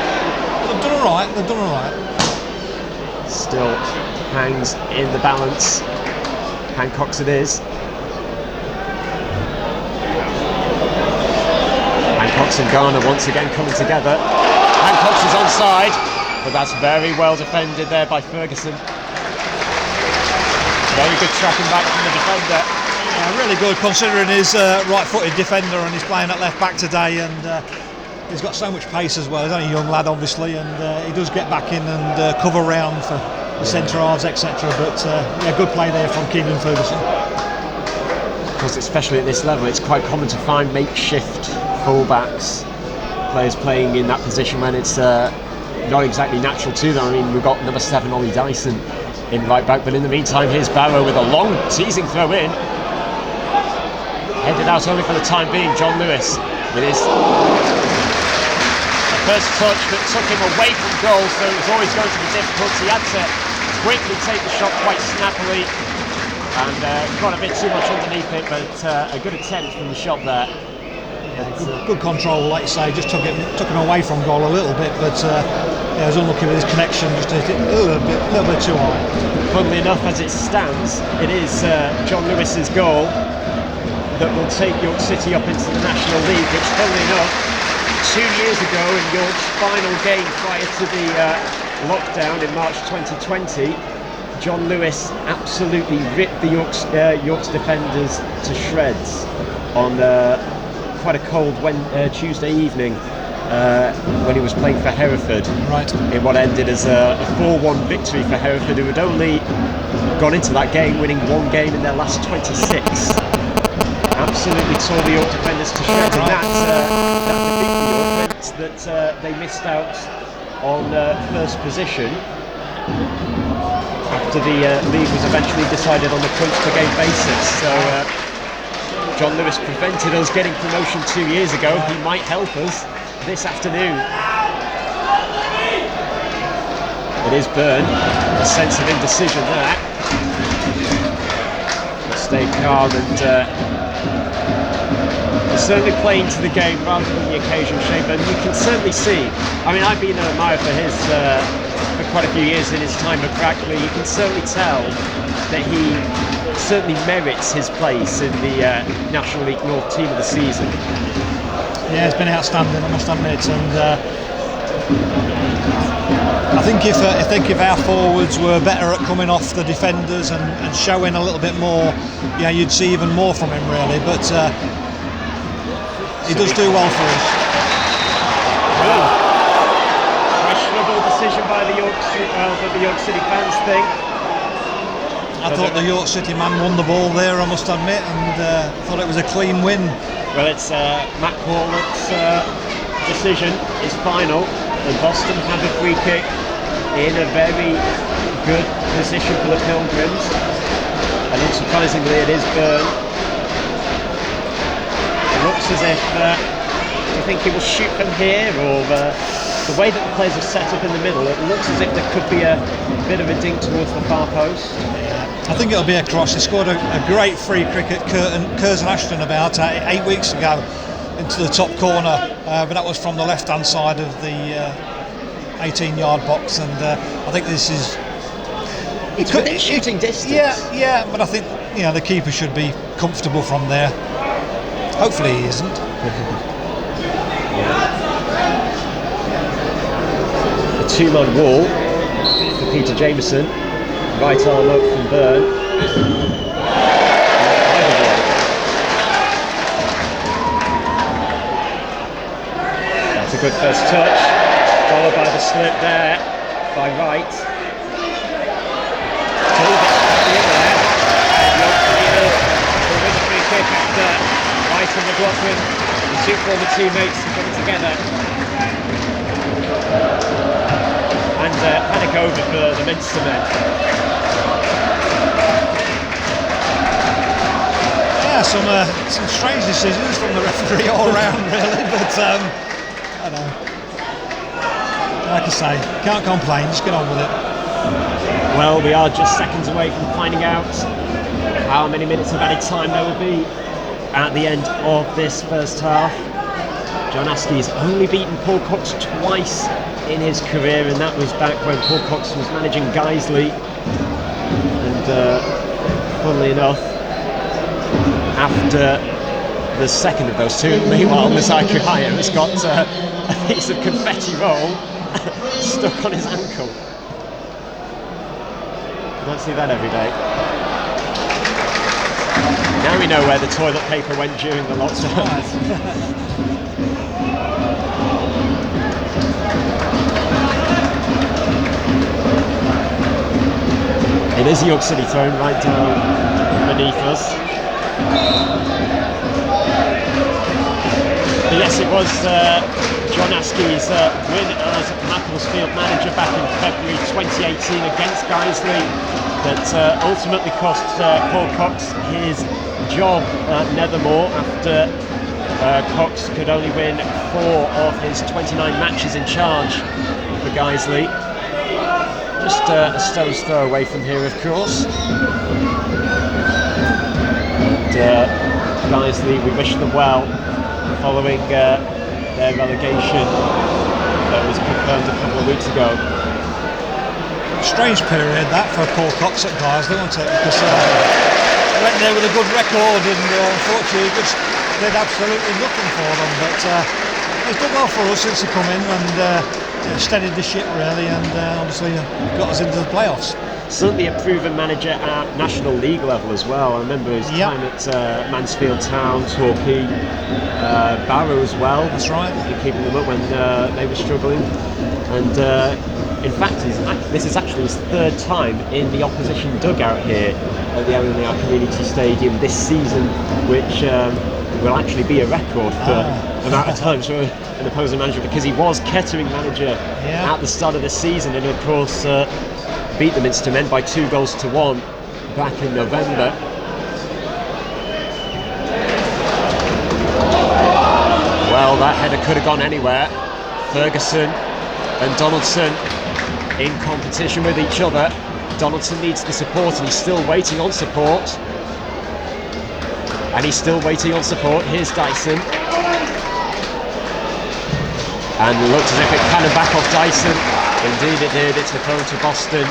they've done all right. Still hangs in the balance. Hancock's it is. Hancock's and Garner once again coming together. Hancock's is onside, but that's very well defended there by Ferguson. Very good tracking back from the defender. Yeah, really good considering he's right-footed defender and he's playing at left back today, and he's got so much pace as well. He's only a young lad obviously, and he does get back in and cover round for the centre halves, etc. But good play there from Keegan Ferguson. Of course, especially at this level, it's quite common to find makeshift fullbacks, players playing in that position when it's not exactly natural to them. I mean, we've got number 7 Ollie Dyson in right back, but in the meantime here's Barrow with a long teasing throw in, headed out only for the time being. John Lewis with his first touch that took him away from goal, so it was always going to be difficult. He had to quickly take the shot quite snappily and got a bit too much underneath it, but a good attempt from the shot there. Good control, like you say, just took him away from goal a little bit, but he was unlucky with his connection, just hit it a little bit too high. Funnily enough, as it stands, it is John Lewis's goal that will take York City up into the National League, which, funnily enough, 2 years ago in York's final game prior to the lockdown in March 2020, John Lewis absolutely ripped the York's defenders to shreds on quite a cold Tuesday evening when he was playing for Hereford. Right. In what ended as a 4-1 victory for Hereford, who had only gone into that game winning 1 game in their last 26. Absolutely tore the York defenders to shreds, and that defeat for York meant that they missed out on first position after the league was eventually decided on a points-per-game basis. So John Lewis prevented us getting promotion 2 years ago. He might help us this afternoon. It is Byrne, a sense of indecision there. Stay calm and certainly playing to the game rather than the occasion, shape, and you can certainly see, I mean, I've been an admirer for his for quite a few years in his time at Brackley. You can certainly tell that he certainly merits his place in the National League North team of the season. Yeah, it's been outstanding, I must admit, and I think if our forwards were better at coming off the defenders and showing a little bit more, yeah, you'd see even more from him really, but he does do well for us. Questionable decision by the York City fans think. I thought the York City man won the ball there, I must admit, and thought it was a clean win. Well, it's Matt Corlett's decision is final, and Boston have a free kick in a very good position for the Pilgrims, and unsurprisingly it is Byrne. It looks as if, do you think he will shoot from here, or the way that the players are set up in the middle, it looks as if there could be a bit of a dink towards the far post. I think it'll be a cross. He scored a great free kick at Curzon Ashton about 8 weeks ago into the top corner, but that was from the left-hand side of the 18-yard box, and I think this is... It's within shooting distance. Yeah, but I think the keeper should be comfortable from there. Hopefully he isn't. A 2-man wall for Peter Jameson. Right arm up from Byrne. That's a good first touch, followed by the slip there by Wright. With a free kick after Wright and McLaughlin, the two former teammates, coming together. And panic over for the Minster men. Yeah, some strange decisions from the referee all round really, but I don't know. Like I say, can't complain, just get on with it. Well, we are just seconds away from finding out how many minutes of added time there will be at the end of this first half. John Askey's only beaten Paul Cox twice in his career, and that was back when Paul Cox was managing Guiseley. And funnily enough, after the second of those two, meanwhile Masai Kuhaya has got a piece of confetti roll stuck on his ankle. You don't see that every day. Now we know where the toilet paper went during the lockdown. It is York City thrown right down beneath us. But Yes, it was John Askey's win as Macclesfield manager back in February 2018 against Guiseley that ultimately cost Paul Cox his job at Nethermore after Cox could only win 4 of his 29 matches in charge for Guiseley. Just a stone's throw away from here, of course. And Guiseley, we wish them well following their relegation that was confirmed a couple of weeks ago. Strange period that for Paul Cox at Guiseley, wasn't it? Because he went there with a good record and unfortunately just did absolutely nothing for them. But he's done well for us since he come in and steadied the ship really, and obviously got us into the playoffs. Certainly a proven manager at National League level as well. I remember his time at Mansfield Town, Torquay, Barrow as well. That's right. Keeping them up when they were struggling. And in fact, this is actually his 3rd time in the opposition dugout here at the LNR Community Stadium this season, which will actually be a record for amount of times for an opposing manager, because he was Kettering manager at the start of the season, and of course beat the Minster men by 2-1 back in November. Well, that header could have gone anywhere. Ferguson and Donaldson in competition with each other. Donaldson needs the support and he's still waiting on support. And he's still waiting on support. Here's Dyson. And it looked as if it cannoned back off Dyson. Indeed it did. It's the throw to Boston.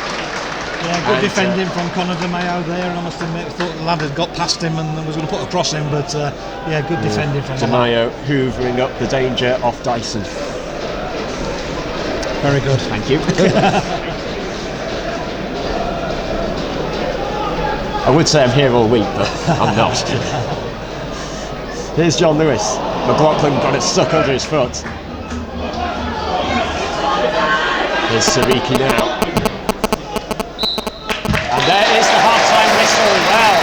Yeah, good defending from Conor De Mayo there. I must admit, I thought the lad had got past him and was going to put a cross in, but yeah, good defending from De Mayo hoovering up the danger off Dyson. Very good. Thank you. I would say I'm here all week, but I'm not. Here's John Lewis. McLaughlin got it stuck under his foot. Here's Sariki now. And there is the half-time whistle. Well,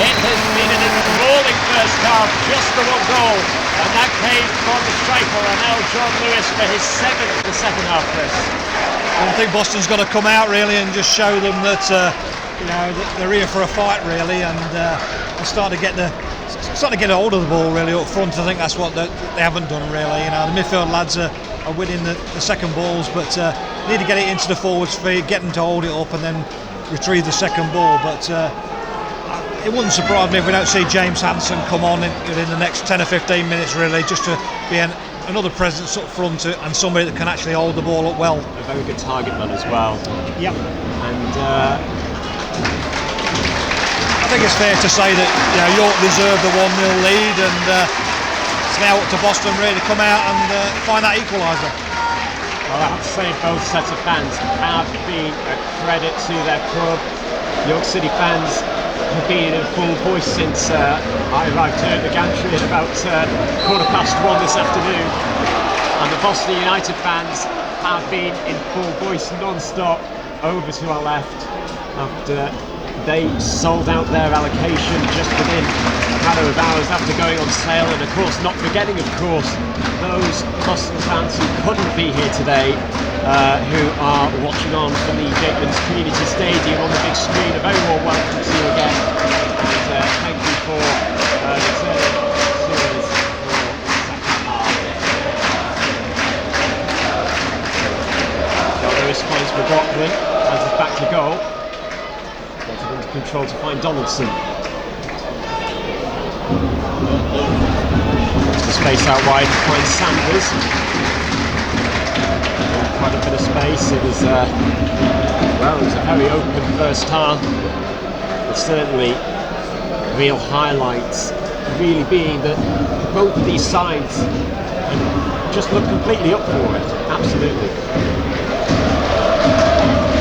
it has been an enthralling first half, just the 1 goal. And that came from the striker, and now John Lewis for his 7th in the second half, Chris. I think Boston's got to come out really and just show them that they're here for a fight really, and start to get a hold of the ball really up front. I think that's what they haven't done really. The midfield lads are winning the second balls, but need to get it into the forwards' feet, get them to hold it up, and then retrieve the second ball. But it wouldn't surprise me if we don't see James Hansen come on in the next 10 or 15 minutes really, just to be another presence up front and somebody that can actually hold the ball up well. A very good target man as well. Yep. And I think it's fair to say that York deserved the 1-0 lead, and it's now up to Boston really to come out and find that equaliser. Well, I have to say both sets of fans have been a credit to their club. York City fans have been in full voice since I arrived here at the gantry at about 1:15 this afternoon, and the Boston United fans have been in full voice non-stop over to our left after they sold out their allocation just within a matter of hours after going on sale. And of course, not forgetting of course those Boston fans who couldn't be here today, who are watching on from the Jakeman's Community Stadium on the big screen. A very warm welcome to you again, and thank you for returning to us for the second half. John Lewis finds McLaughlin as he's back to goal. Got it into control to find Donaldson. The space out wide to find Sanders. Quite a bit of space. It was it was a very open first half, but certainly real highlights really being that both of these sides just look completely up for it. Absolutely.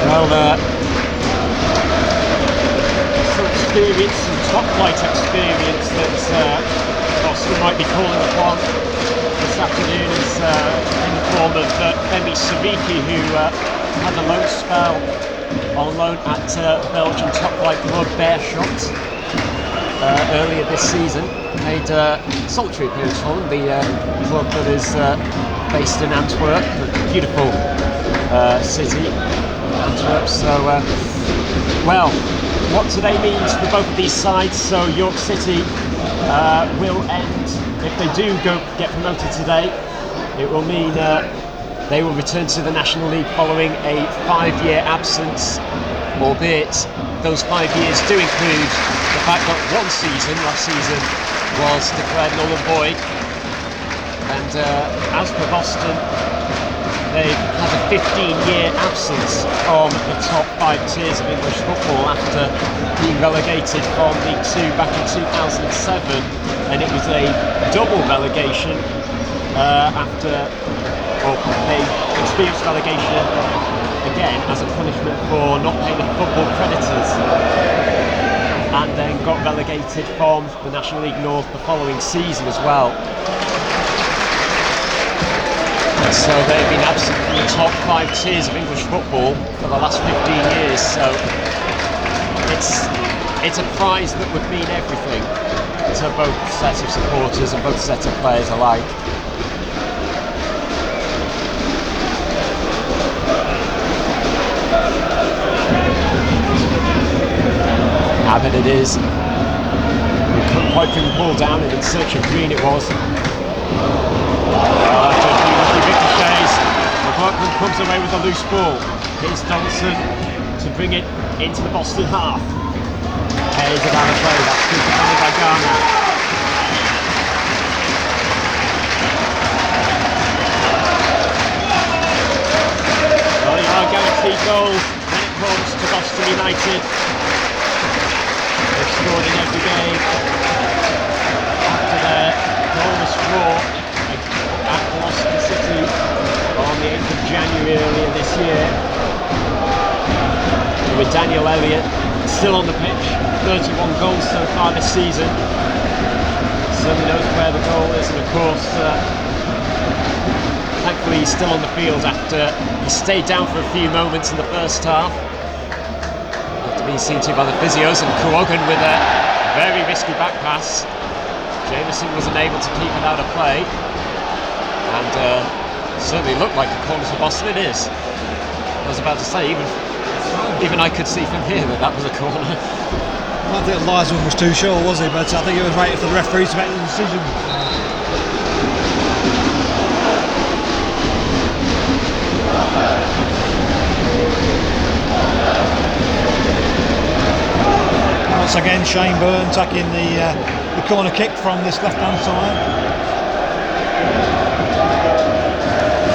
Well, some experience, some top flight experience that Boston might be calling upon this afternoon is in the form of Femi Sariki, who had a loan spell on loan at Belgian top flight club Beerschot. earlier this season, made a solitary appearance for them. The club that is based in Antwerp, a beautiful city, Antwerp. So, well, what today means for both of these sides. So York City will end, if they do get promoted today, it will mean they will return to the National League following a 5-year absence, albeit those 5 years do include the fact that one season, last season, was declared null and void. And as for Boston, they've had a 15-year absence from the top 5 tiers of English football after being relegated from League 2 back in 2007, and it was a double relegation they experienced relegation again as a punishment for not paying the football creditors, and then got relegated from the National League North the following season as well. So they've been absent from the top 5 tiers of English football for the last 15 years. So it's a prize that would mean everything to both sets of supporters and both sets of players alike. But it is. We couldn't quite bring the ball down, and in search of green it was. After a few lucky ricochets, McLaughlin comes away with a loose ball. Here's Donaldson to bring it into the Boston half. Here's a down the play, that's good defended by Garner. Well, you are guaranteed goals when it comes to Boston United. They've scored in every game after their goalless draw at Gloucester City on the 8th of January earlier this year. And with Daniel Elliott still on the pitch, 31 goals so far this season. Certainly knows where the goal is, and of course, thankfully he's still on the field after he stayed down for a few moments in the first half. Being seen to by the physios, and Kuogan with a very risky back pass. Jameson was unable to keep it out of play, and certainly looked like a corner for Boston. It is. I was about to say, even I could see from here that was a corner. I don't think Linesman was too sure, was he? But I think it was waiting for the referee to make the decision. Once again, Shane Byrne taking the corner kick from this left-hand side.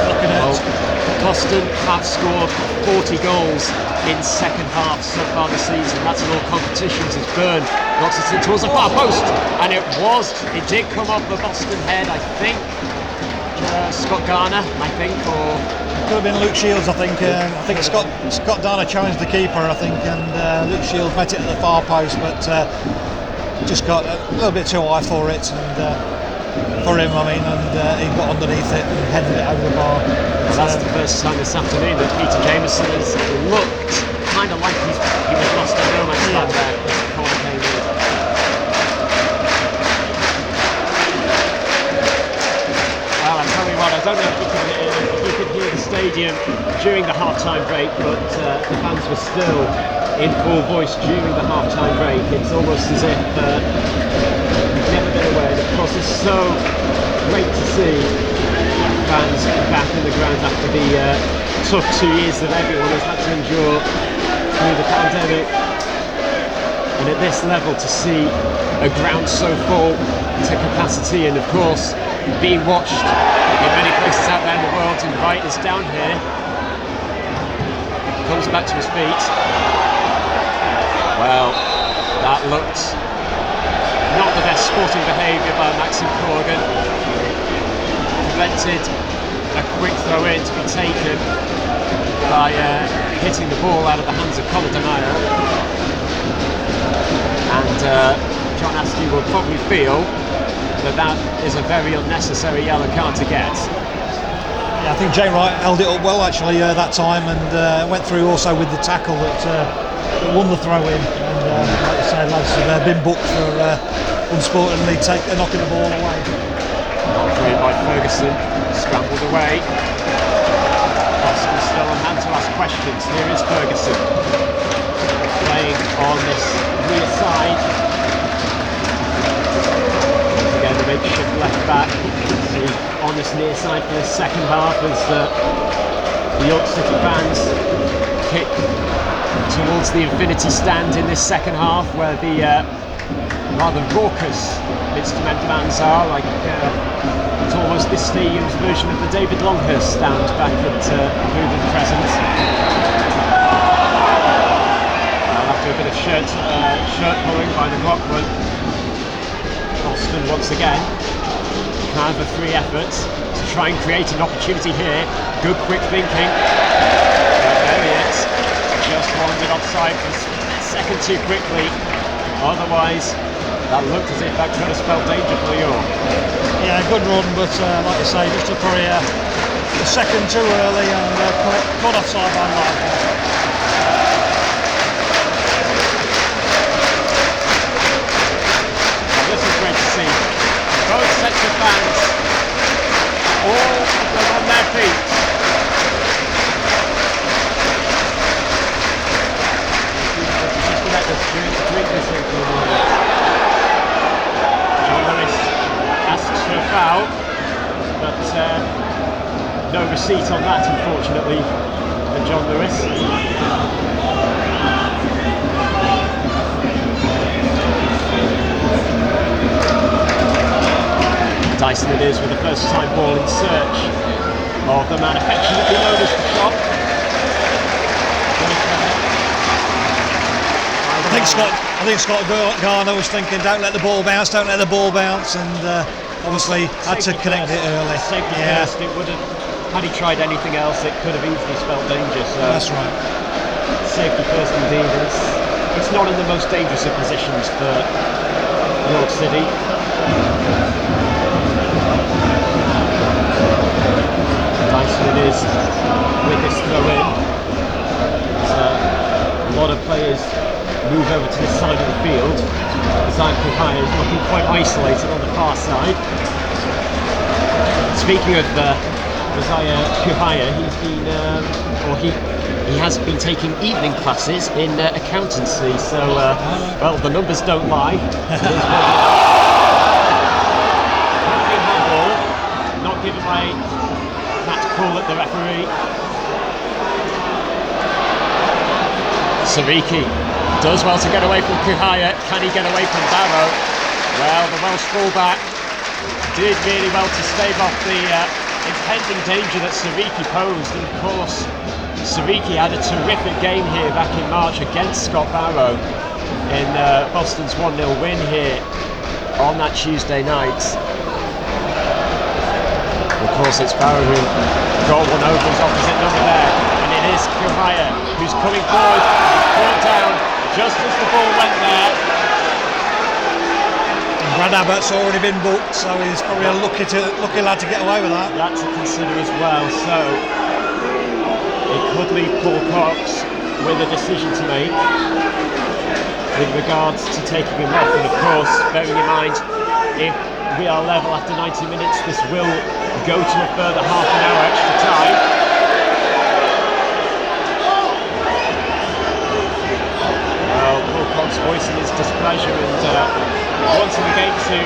Looking at Boston have scored 40 goals in second half so far this season. That's in all competitions as Byrne knocks it towards the far post, and it did come off the Boston head, I think. Scott Garner, I think, or could have been Luke Shields, I think. I think Scott Garner challenged the keeper, I think, and Luke Shields met it at the far post, but just got a little bit too high for it, and for him, I mean, and he got underneath it and headed it over the bar. Well, that's the first time this afternoon that Peter Jameson has looked kind of like he was lost in no man's land there as the corner came in. Well, I tell you what, I don't know if you could hear the stadium during the half-time break, but the fans were still in full voice during the half-time break. It's almost as if they've never been away. And of course, it's so great to see fans back in the ground after the tough 2 years that everyone has had to endure through the pandemic. And at this level, to see a ground so full to capacity, and of course being watched in many places out there in the world, and Wright is down here, comes back to his feet. Well, that looked not the best sporting behaviour by Maxim Corrigan. Prevented a quick throw in to be taken by hitting the ball out of the hands of Conor Donaio. And John Askew will probably feel that is a very unnecessary yellow card to get. Yeah, I think Jay Wright held it up well actually that time, and went through also with the tackle that that won the throw-in, and like I say, lads have been booked for unsportingly knocking the ball away. Thrown by Ferguson, scrambled away. Boston still on hand to ask questions. Here is Ferguson playing on this near side. Again, the makeshift left back. So on this near side for the second half as the York City fans kick towards the Infinity Stand in this second half, where the rather raucous Instrument fans are, like it's almost this stadium's version of the David Longhurst stand back at Hooven Crescent. After a bit of shirt pulling by the Rockwood, Boston once again have a free effort to try and create an opportunity here. Good quick thinking. There he is. Just wandered offside for a second too quickly. Otherwise, that looked as if that could have spelled danger for York. Yeah, good run, but like you say, just took probably a second too early and caught offside by Mark. This is great to see. Both sets of fans, all of them on their feet. Just let us drink this in for a moment. John Lewis asks for a foul, but no receipt on that, unfortunately, for John Lewis. Dyson it is with the first time ball in search of the man affectionately known as the Shop. I think Scott Garner was thinking, don't let the ball bounce, and obviously had to connect it early. Safety first, it would have, had he tried anything else, it could have easily spelled danger. So that's right. Safety first indeed. It's not in the most dangerous of positions for York City. Dyson it is with this throw in. A lot of players move over to the side of the field. Isaiah Kuhaya is looking quite isolated on the far side. Speaking of Isaiah Kuhaya, he's been, he has been taking evening classes in accountancy. So, well, the numbers don't lie. Not given by Matt Call at the referee. Sariki does well to get away from Kuhaya. Can he get away from Barrow? Well, the Welsh fullback did really well to stave off the impending danger that Sariki posed. And of course, Sariki had a terrific game here back in March against Scott Barrow in Boston's 1-0 win here on that Tuesday night. Of course, it's Barrow who got one over his opposite number there, and it is Kuhaya who's coming forward. He's brought down just as the ball went there. And Brad Abbott's already been booked, so he's probably a lucky lad to get away with that. That to consider as well. So it could leave Paul Cox with a decision to make with regards to taking him off, and of course, bearing in mind, if we are level after 90 minutes, this will go to a further half an hour extra time. Well, Paul Cox voicing his displeasure and wanting the game to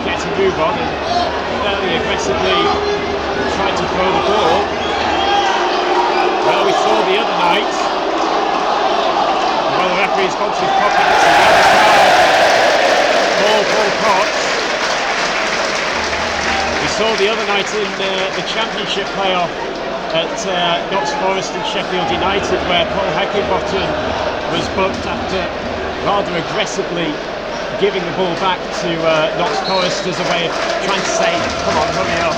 get a move on, and fairly aggressively tried to throw the ball. Well, we saw the other night, well, the referee's gone to his pockets and got his foul. Paul Cox. We saw the other night in the Championship playoff at Notts Forest and Sheffield United, where Paul Heckingbottom was booked after rather aggressively giving the ball back to Notts Forest as a way of trying to say, come on, hurry up,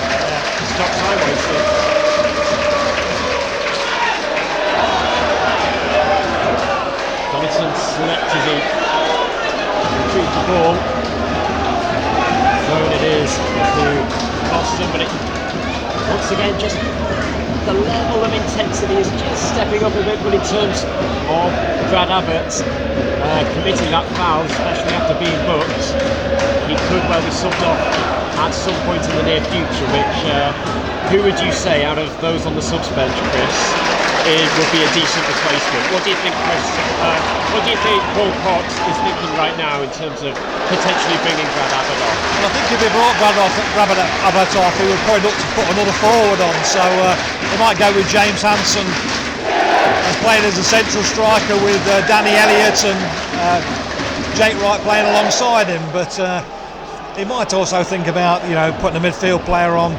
stop time wasting. Donaldson slipped as he retrieved the ball. Thrown it is to Boston, but it once again just the level of intensity is just stepping up a bit, but in terms of Brad Abbott committing that foul, especially after being booked, he could well be subbed off at some point in the near future, which, who would you say out of those on the subs bench, Chris, it would be a decent replacement? What do you think, Chris? What do you think Paul Cox is thinking right now in terms of potentially bringing Brad Abbott on? Well, I think if he brought Abbott off, he would probably look to put another forward on. So he might go with James Hansen as playing as a central striker with Danny Elliott and Jake Wright playing alongside him. But he might also think about, putting a midfield player on,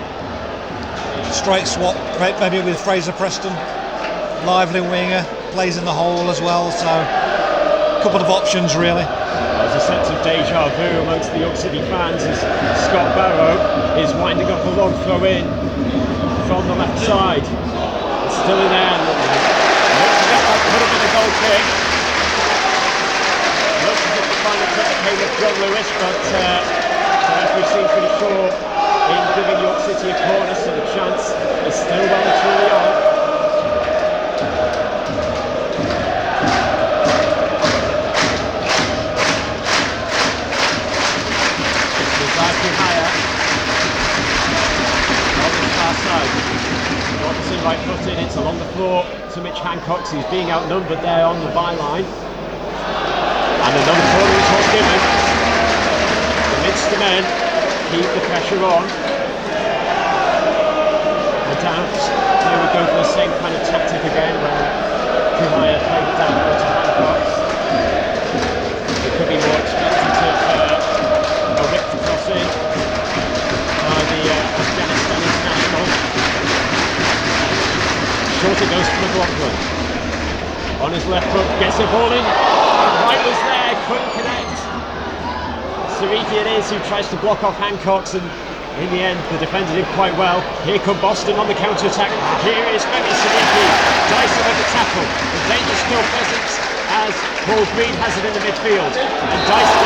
straight swap, maybe with Fraser Preston. Lively winger, plays in the hole as well, so a couple of options really. There's a sense of deja vu amongst the York City fans as Scott Barrow is winding up a long throw in from the left side. It's still in there. Looks as if that could have been a goal kick. Looks as if the final touch came of John Lewis, but the referee seemed pretty sure in giving York City a corner, so the chance is still well and truly on. Right foot in, it's along the floor to Mitch Hancock, who's being outnumbered there on the byline. And another corner is what's given. The Minster men keep the pressure on. No doubt they would go for the same kind of tactic again when Kuhaya played it down to Hancock. It could be more expectant of a whip to cross in by the Afghanistan international. Short it goes to McLaughlin. On his left foot, gets the ball in. Wright was there, couldn't connect. Sariki it is who tries to block off Hancock's, and in the end, the defender did quite well. Here come Boston on the counter-attack. Here is Femi Sariki. Dyson with the tackle. The danger still present as Paul Green has it in the midfield. And Dyson.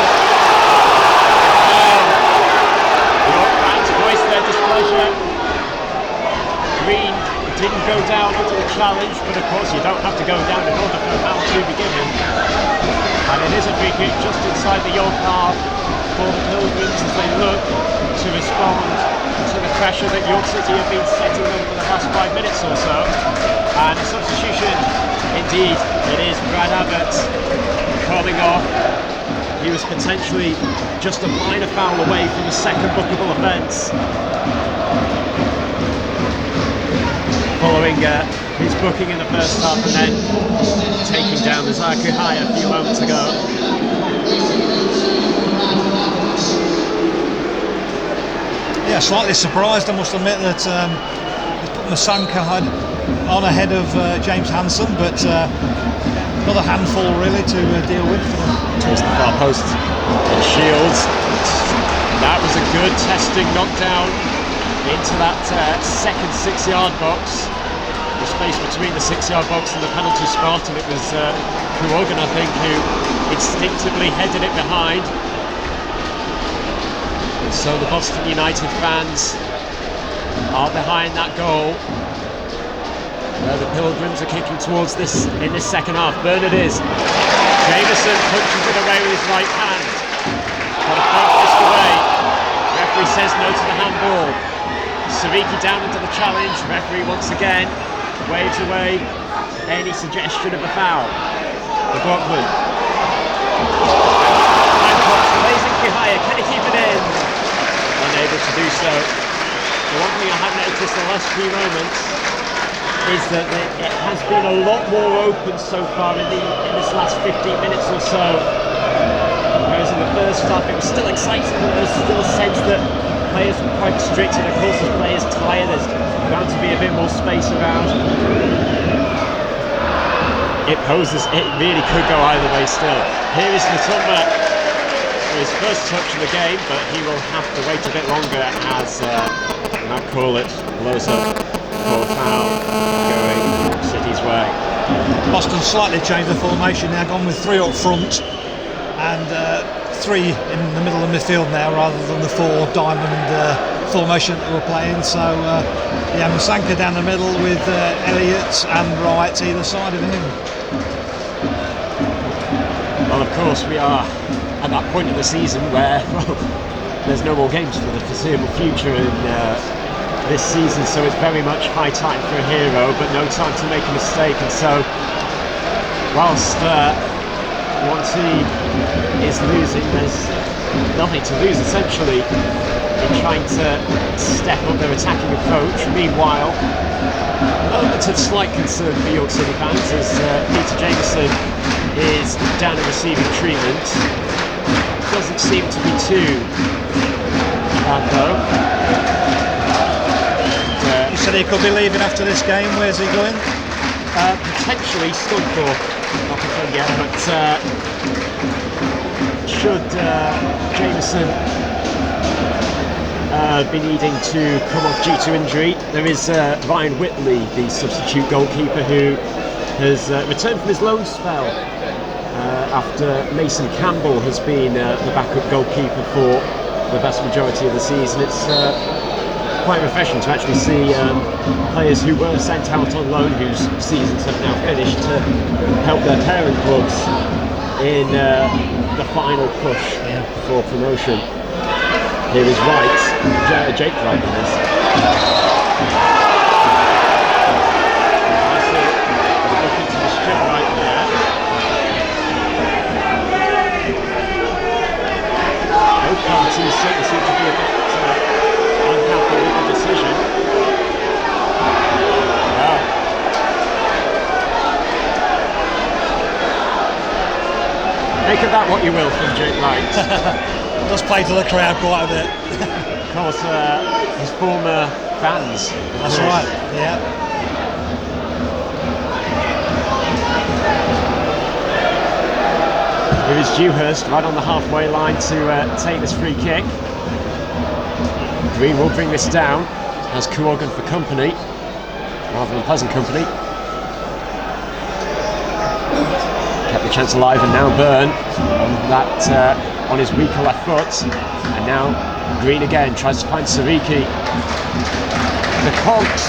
York fans voice their displeasure. Green didn't go down onto the challenge, but of course you don't have to go down in order for a foul to be given. And it is a free kick just inside the York half for the Pilgrims as they look to respond to the pressure that York City have been setting them for the last 5 minutes or so. And a substitution, indeed, it is Brad Abbott coming off. He was potentially just a minor foul away from a second bookable offence. Following his booking in the first half and then taking down the Zaku High a few moments ago. Yeah, slightly surprised, I must admit, that Masanka had on ahead of James Hansen, but another handful really to deal with for them. Towards the far post and Shields. That was a good testing knockdown into that second 6-yard box. The space between the 6-yard box and the penalty spot, and it was Kuogan, I think, who instinctively headed it behind. And so the Boston United fans are behind that goal. Where the Pilgrims are kicking towards this in this second half. Bernard is. Jameson punches it away with his right hand. Got a point just away. Referee says no to the handball. Sariki down into the challenge. Referee once again waves away any suggestion of a foul. McLaughlin. Hancock's blazing higher. Can he keep it in? Unable to do so. The one thing I have noticed the last few moments is that it has been a lot more open so far in this last 15 minutes or so. Whereas in the first half it was still exciting, but there was still a sense that players were quite strict, and of course as players tire, there's bound to be a bit more space around. It really could go either way still. Here is Natumba for his first touch of the game, but he will have to wait a bit longer as Matt Corlett blows up for a foul going City's way. Boston slightly changed the formation now, gone with 3 up front and 3 in the middle of midfield now, rather than the 4 diamond formation that they were playing. So yeah, Musanka down the middle with Elliott and Wright either side of him. Well, of course, we are at that point in the season where, well, there's no more games for the foreseeable future in this season, so it's very much high time for a hero, but no time to make a mistake. And so, whilst one team is losing, there's nothing to lose essentially in trying to step up their attacking approach. Meanwhile, moments of slight concern for York City fans as Peter Jameson is down and receiving treatment. Doesn't seem to be too bad though. You said he could be leaving after this game. Where's he going? Potentially Scunthorpe, not confirmed yet, but should Jameson be needing to come off due to injury, there is Ryan Whitley, the substitute goalkeeper, who has returned from his loan spell after Mason Campbell has been the backup goalkeeper for the vast majority of the season. It's quite refreshing to actually see players who were sent out on loan, whose seasons have now finished, to help their parent clubs in the final push for promotion. Here is Wright, Jake Wright in this. Looking to the strip right there. Both parties certainly seem to be a bit unhappy with the decision. Wow. Make of that what you will from Jake Wright. Does play to the crowd quite a bit. Of course, his former fans. That's right, yeah. Here is Dewhurst right on the halfway line to take this free kick. Green will bring this down as Kuogan for company, rather than pleasant company. Kept the chance alive, and now Byrne on that on his weaker left foot, and now Green again tries to find Sariki. The cogs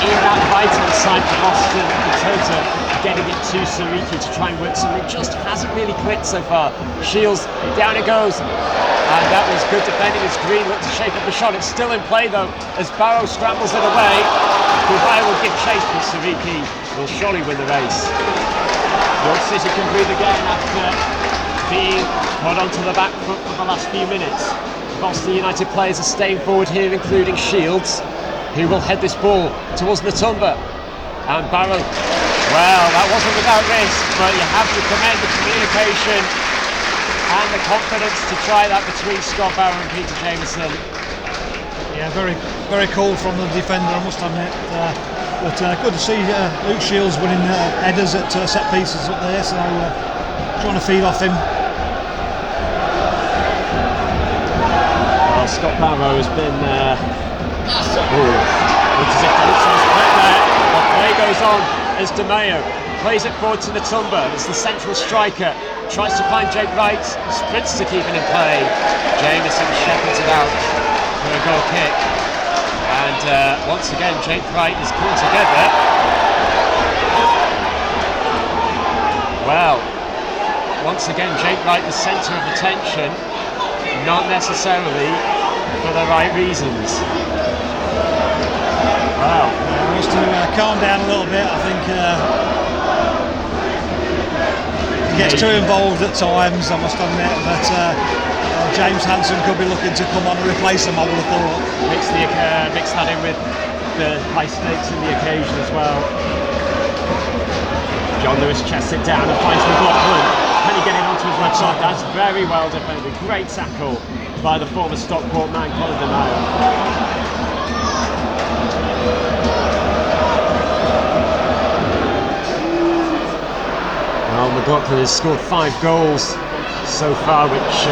in that right-hand side for Boston in terms of getting it to Sariki to try and work something just hasn't really clicked so far. Shields, down it goes, and that was good defending as Green looked to shape up the shot. It's still in play though as Barrow scrambles it away. Kubai will give chase, but Sariki will surely win the race. York City can breathe again after being put onto the back foot for the last few minutes. Boston United players are staying forward here, including Shields, who will head this ball towards Natumba. And Barrow, well, that wasn't without risk, but you have to commend the communication and the confidence to try that between Scott Barrow and Peter Jameson. Yeah, very, very cool from the defender, I must admit. But good to see Luke Shields winning headers at set pieces up there, so trying to feed off him. Well, Scott Barrow has been looks as if Davidson's put there. The play goes on as De Mayo plays it forward to Natumba. It's the central striker, tries to find Jake Wright, sprints to keep it in play. Jameson shepherds it out for a goal kick, and once again Jake Wright is pulled together. Well, once again Jake Wright the centre of attention, not necessarily for the right reasons. Wow. He needs to calm down a little bit. I think he gets too involved at times, I must admit, but James Hansen could be looking to come on and replace him, I would have thought. Mix that in with the high stakes in the occasion as well. John Lewis chests it down and finds McLaughlin. Can he get it onto his left side? That's very well defended. Great tackle by the former Stockport man, Colin De Mayo. Well, McLaughlin has scored 5 goals so far, which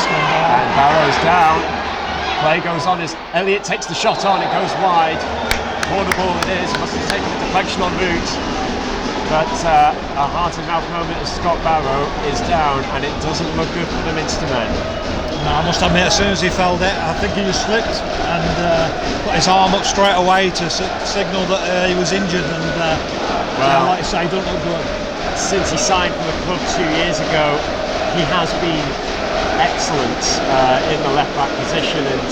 and Barrow's down. Play goes on as Elliott takes the shot on, it goes wide. Corner ball it is, must have taken a deflection en route. But a heart and mouth moment as Scott Barrow is down, and it doesn't look good for the Minster men. No, I must admit, as soon as he fell down, I think he just slipped and put his arm up straight away to signal that he was injured. And yeah, like you say, don't look good. Since he signed for the club 2 years ago, he has been excellent in the left back position. And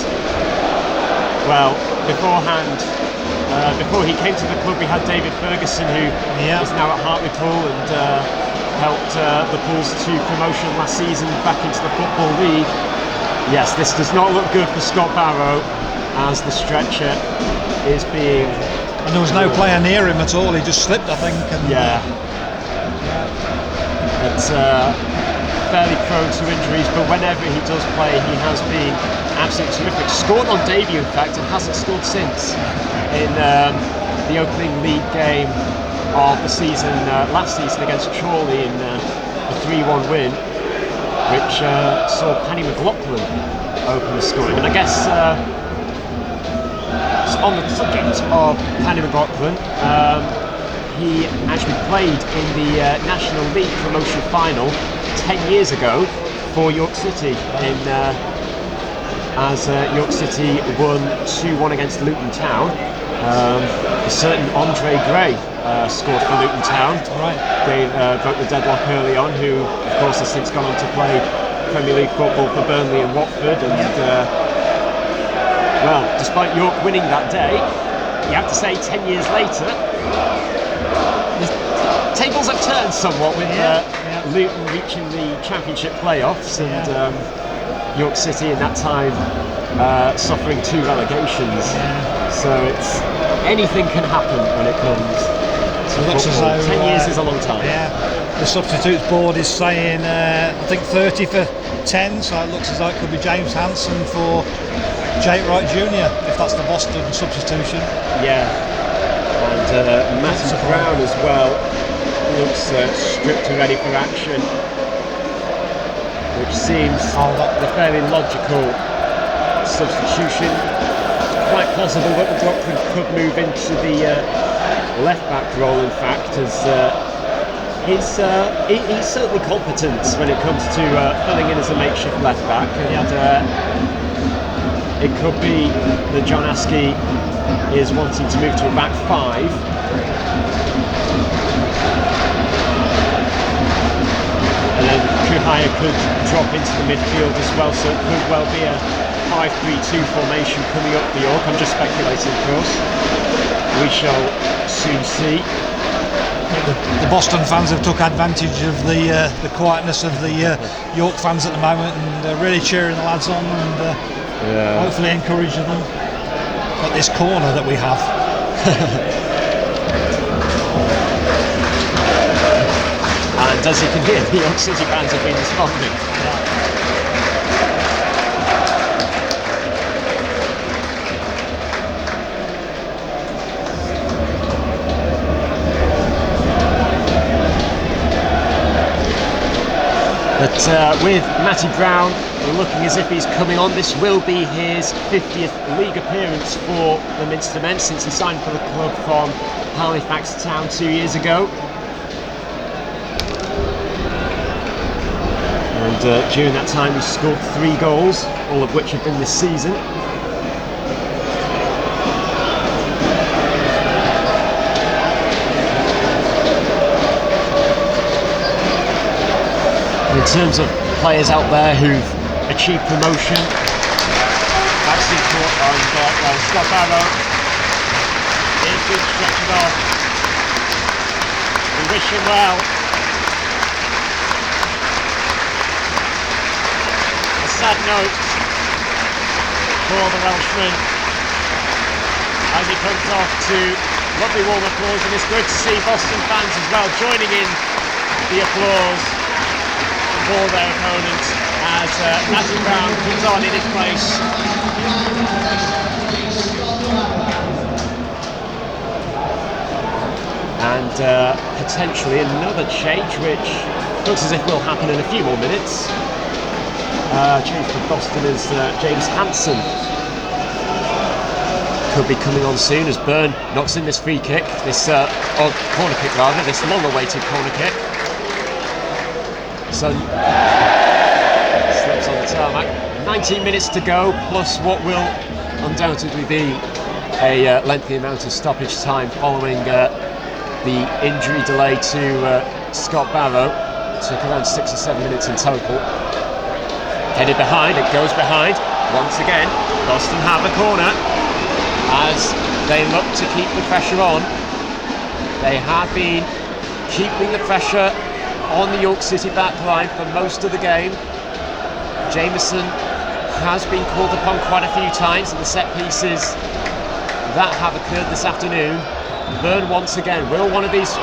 well, beforehand, before he came to the club, we had David Ferguson, who is now at Hartlepool and helped the Pools to promotion last season back into the Football League. Yes, this does not look good for Scott Barrow as the stretcher is being... And there was no player near him at all, he just slipped, I think. And, It's fairly prone to injuries, but whenever he does play, he has been absolutely terrific. Scored on debut, in fact, and hasn't scored since in the opening league game of the season, last season against Chorley in a 3-1 win, which saw Paddy McLaughlin open the scoring. And I guess on the subject of Paddy McLaughlin, he actually played in the National League promotion final 10 years ago for York City as York City won 2-1 against Luton Town. A certain Andre Gray scored for Luton Town. Right. They broke the deadlock early on, who of course has since gone on to play Premier League football for Burnley and Watford. And well, despite York winning that day, you have to say 10 years later, the tables have turned somewhat with Luton reaching the Championship playoffs and York City in that time suffering 2 relegations. So it's anything can happen when it comes to football. 10 years is a long time. Yeah, the substitutes board is saying I think 30 for 10, so it looks as though it could be James Hansen for Jake Wright Jr. if that's the Boston substitution. Yeah, and Matty Brown as well looks stripped and ready for action, which seems the fairly logical substitution. Quite possible that McLaughlin could move into the left back role, in fact, as he's certainly competent when it comes to filling in as a makeshift left back, and it could be that John Askey is wanting to move to a back 5. And then Kuhaya could drop into the midfield as well, so it could well be a 5-3-2 formation coming up for York. I'm just speculating, of course. We shall soon see. The Boston fans have took advantage of the quietness of the York fans at the moment, and they're really cheering the lads on and hopefully encouraging them at this corner that we have. And as you can hear, the York City fans have been responding. But with Matty Brown looking as if he's coming on, this will be his 50th league appearance for the Minster men since he signed for the club from Halifax Town 2 years ago. And during that time he scored 3 goals, all of which have been this season. In terms of players out there who've achieved promotion, actually Scott Barrow is being stretched off. We wish him well. A sad note for the Welshman as he comes off to lovely warm applause, and it's good to see Boston fans as well joining in the applause for their opponents as Matty Brown comes on in his place. And potentially another change, which looks as if will happen in a few more minutes. Change for Boston is James Hansen could be coming on soon as Byrne knocks in this free kick, this corner kick rather, this long-awaited corner kick. So slips on the tarmac, 19 minutes to go, plus what will undoubtedly be a lengthy amount of stoppage time following the injury delay to Scott Barrow. It took around 6 or 7 minutes in total. Headed behind, it goes behind. Once again, Boston have a corner as they look to keep the pressure on. They have been keeping the pressure on the York City backline for most of the game. Jameson has been called upon quite a few times in the set pieces that have occurred this afternoon. Byrne once again, will one of these...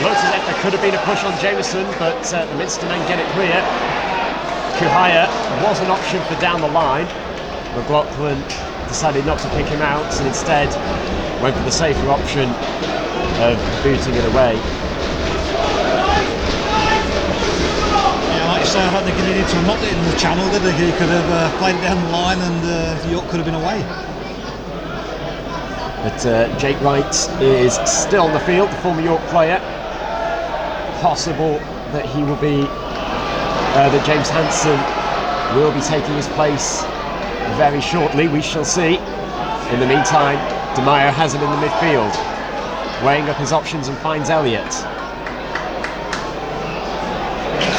Looks as if there could have been a push on Jameson, but the Minster men get it clear. Kuhaya was an option for down the line. McLaughlin decided not to pick him out and instead went for the safer option of booting it away. Yeah, like you say, I don't think he needed to have knocked it in the channel, did he? He could have played it down the line and York could have been away. But Jake Wright is still on the field, the former York player. Possible that he will be, that James Hansen will be taking his place very shortly. We shall see. In the meantime, De Meyer has it in the midfield, weighing up his options and finds Elliott.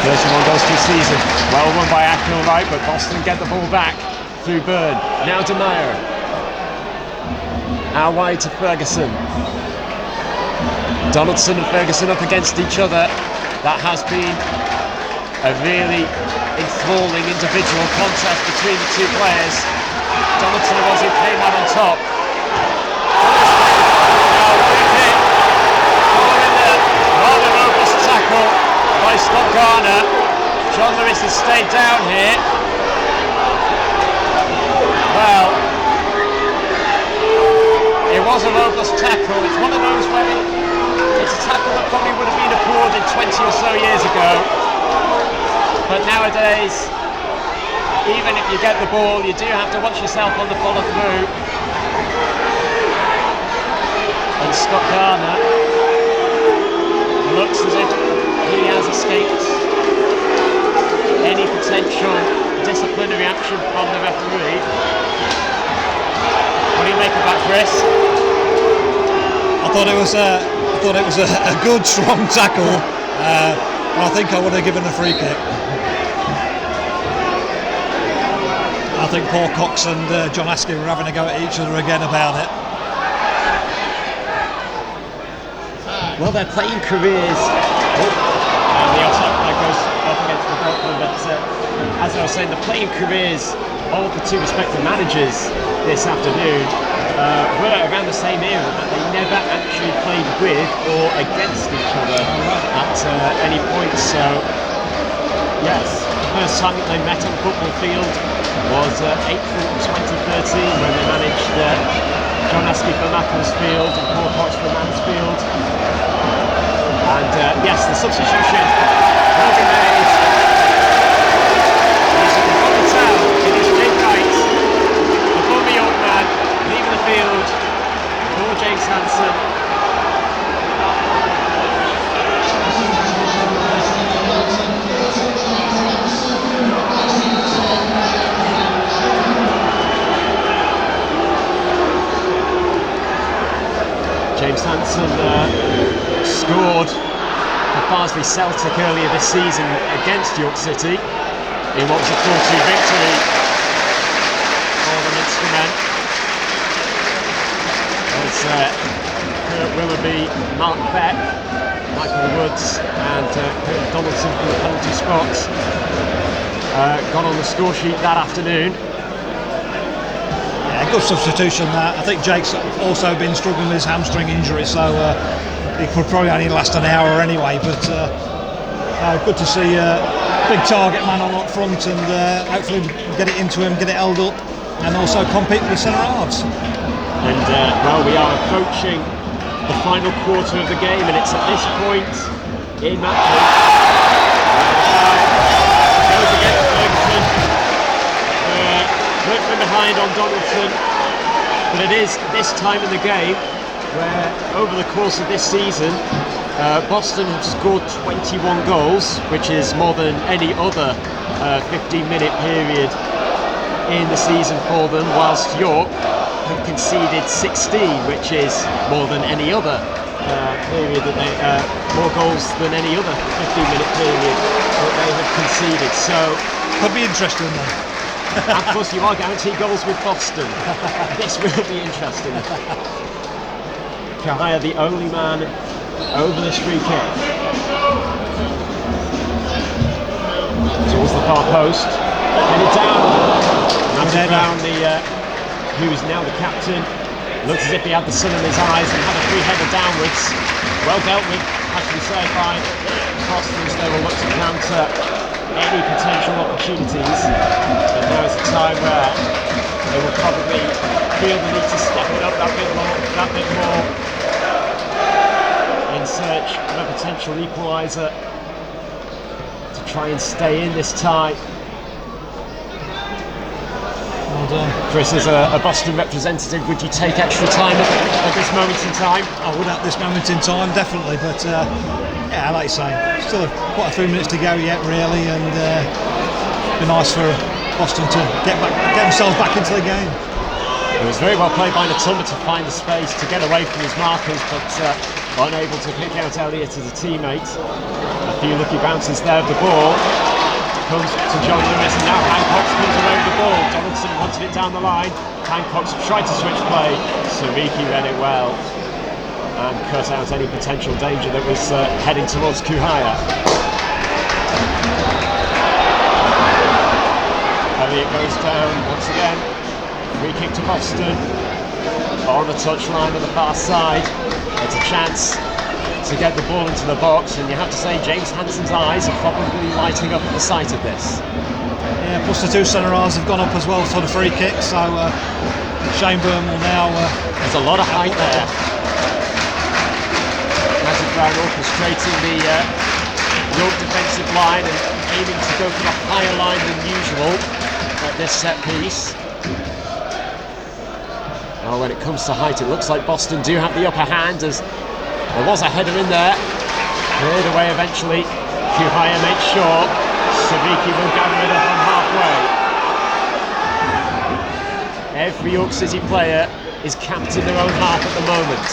31 goals to season. Well run by Wright, but Boston get the ball back through Byrne. Now De Meyer. Out wide to Ferguson. Donaldson and Ferguson up against each other. That has been a really enthralling individual contest between the two players. Donaldson was who came out on top. Following the rather robust tackle by Scott Garner. John Lewis has stayed down here. Well, it was a robust tackle. It's one of those where it's a tackle that probably would have been applauded 20 or so years ago. But nowadays, even if you get the ball, you do have to watch yourself on the follow through. And Scott Garner looks as if he has escaped any potential disciplinary action from the referee. What do you make of that, Chris? I thought it was a good, strong tackle. I think I would have given a free kick. I think Paul Cox and John Askey were having a go at each other again about it. Well, their playing careers. And the offside flag goes up against the Brooklyn, but as I was saying, the playing careers of the two respective managers this afternoon were around the same era, but they never actually played with or against each other at any point. So, yes, the first time that they met on the football field was April 2013 when they managed John Askey for Macclesfield and Paul Cox for Mansfield. And yes, the substitution will be made. As you can probably tell, it is Jake Wright, the former York man, leaving the field for James Hansen. James Hansen scored for Farsley Celtic earlier this season against York City in what was a 4-2 victory for the Minster men. As Kurt Willoughby, Mark Beck, Michael Woods and Kurt Donaldson from the penalty spots got on the score sheet that afternoon. Yeah, good substitution that. I think Jake's also been struggling with his hamstring injury, so it could probably only last an hour anyway, but good to see big target man on up front and hopefully get it into him, get it held up and also compete with the centre halves. And well, we are approaching the final quarter of the game and it's at this point in matches goes against Ferguson. Work from behind on Donaldson, but it is this time in the game where over the course of this season Boston have scored 21 goals, which is more than any other 15-minute period in the season for them, whilst York have conceded 16, which is more than any other period that they more goals than any other 15-minute period that they have conceded. So Could be interesting then. of course, you are guaranteed goals with Boston. This will be interesting. Kahaya, the only man over this free kick. Towards the far post. Headed down. Matthew Brown, who is now the captain, looks as if he had the sun in his eyes and had a free header downwards. Well dealt with, has to be said, by Boston's. They will look to counter any potential opportunities. But now is the time where they will probably feel the need to step it up that bit more in search of a potential equaliser to try and stay in this tie. Well done. Chris, as a Boston representative, would you take extra time at this moment in time? I would at this moment in time, definitely, but yeah, like you say, still quite a few minutes to go yet, really, and it'd be nice for Boston to get themselves back into the game. It was very well played by Natumba to find the space to get away from his markers, but unable to pick out Elliott as a teammate. A few lucky bounces there of the ball. Comes to John Lewis, and now Hancock comes away with the ball. Donaldson wanted it down the line. Hancock's tried to switch play. Sariki read it well and cut out any potential danger that was heading towards Kuhaya. Elliott goes down once again. Free kick to Boston. On the touchline on the far side. It's a chance to get the ball into the box, and you have to say James Hansen's eyes are probably lighting up at the sight of this. Yeah, plus the two centre halves have gone up as well for the free kick, so Shane Byrne will now... There's a lot of height there. Matthew Brown orchestrating the York defensive line and aiming to go for a higher line than usual at this set piece. Well, when it comes to height, it looks like Boston do have the upper hand, as there was a header in there. Cleared away eventually. Kuhaya makes sure. Sariki will gather it up on halfway. Every York City player is camped in their own half at the moment.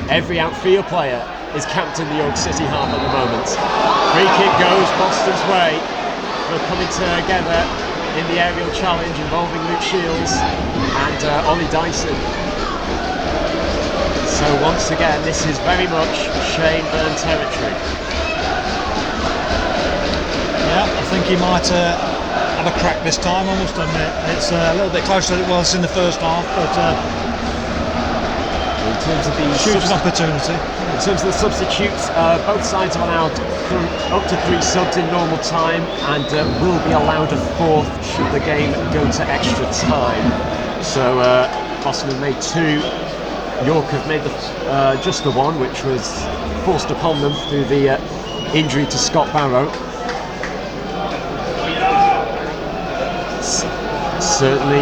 Every outfield player is camped in the York City half at the moment. Free kick goes Boston's way for coming together in the aerial challenge involving Luke Shields and Ollie Dyson. So once again, this is very much Shane Byrne territory. Yeah, I think he might have a crack this time, I must admit. It's a little bit closer than it was in the first half, but in terms of the huge opportunity. In terms of the substitutes, both sides are allowed up to 3 subs in normal time, and will be allowed a 4th should the game go to extra time. So Boston have made 2. York have made just the 1, which was forced upon them through the injury to Scott Barrow. Certainly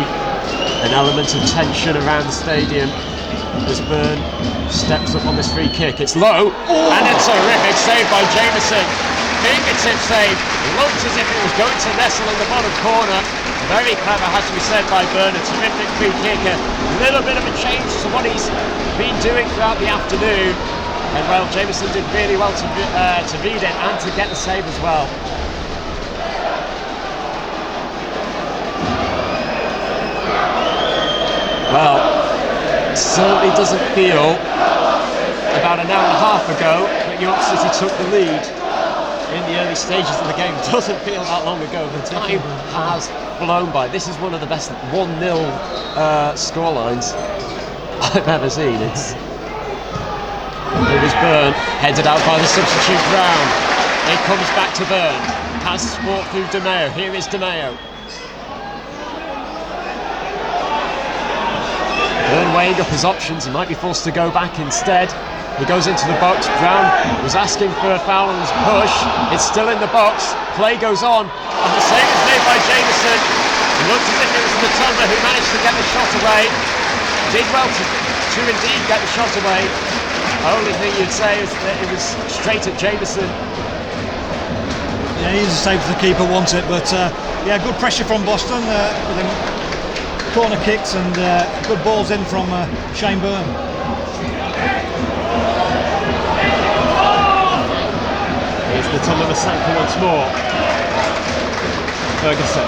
an element of tension around the stadium as Byrne steps up on this free kick. It's low, and a terrific save by Jameson. Fingertip save. Looked as if it was going to nestle in the bottom corner. Very clever, has to be said, by Byrne. A terrific free kick. A little bit of a change to what he's been doing throughout the afternoon. And well, Jameson did really well to read it and to get the save as well. Well, it certainly doesn't feel about an hour and a half ago that York City took the lead in the early stages of the game. It doesn't feel that long ago. The time has flown by. This is one of the best 1-0 scorelines I've ever seen. It was Byrne, headed out by the substitute Brown. It comes back to Byrne. Has support through DeMeo. Here is DeMeo. Byrne weighing up his options. He might be forced to go back instead. He goes into the box. Brown was asking for a foul on his push. It's still in the box. Play goes on. And the save is made by Jameson. It looks as if it was Natumba who managed to get the shot away. Did well to indeed get the shot away. Only thing you'd say is that it was straight at Jameson. Yeah, he's safe if the keeper wants it, but yeah, good pressure from Boston with them corner kicks and good balls in from Shane Byrne. Here's the Tonga Masanka once more. Ferguson.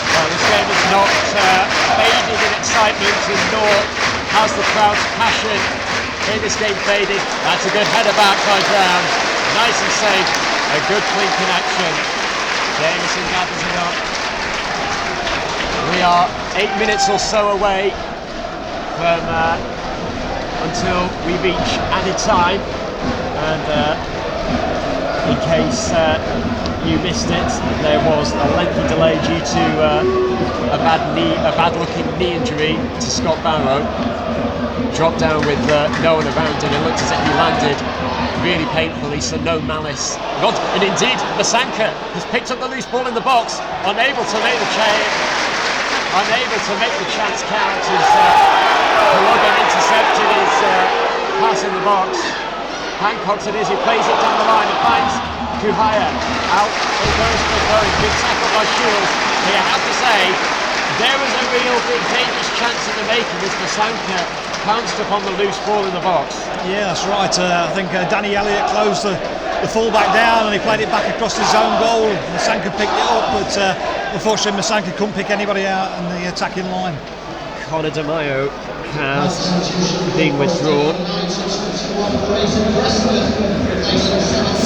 Well, this game is not faded in excitement, and nor has the crowd's passion in this game faded. That's a good header back by Brown. Nice and safe. A good clean connection. Jameson gathers it up. We are 8 minutes or so away from until we reach added time, and in case you missed it, there was a lengthy delay due to a bad looking knee injury to Scott Barrow. Dropped down with no one around him. It looked as if he landed really painfully, so no malice. And indeed, Masanka has picked up the loose ball in the box, unable to make the chance count as Logan intercepted his pass in the box. Hancock's it is, he plays it down the line and finds Kuhaya. Out it goes for Bowen. Good tackle by Shields. But you have to say, there was a real big dangerous chance in the making as Masanka pounced upon the loose ball in the box. Yeah, that's right. I think Danny Elliott closed the full-back down and he played it back across his own goal. Masanka picked it up, but unfortunately Masanka couldn't pick anybody out in the attacking line. Connor De Mayo has been withdrawn.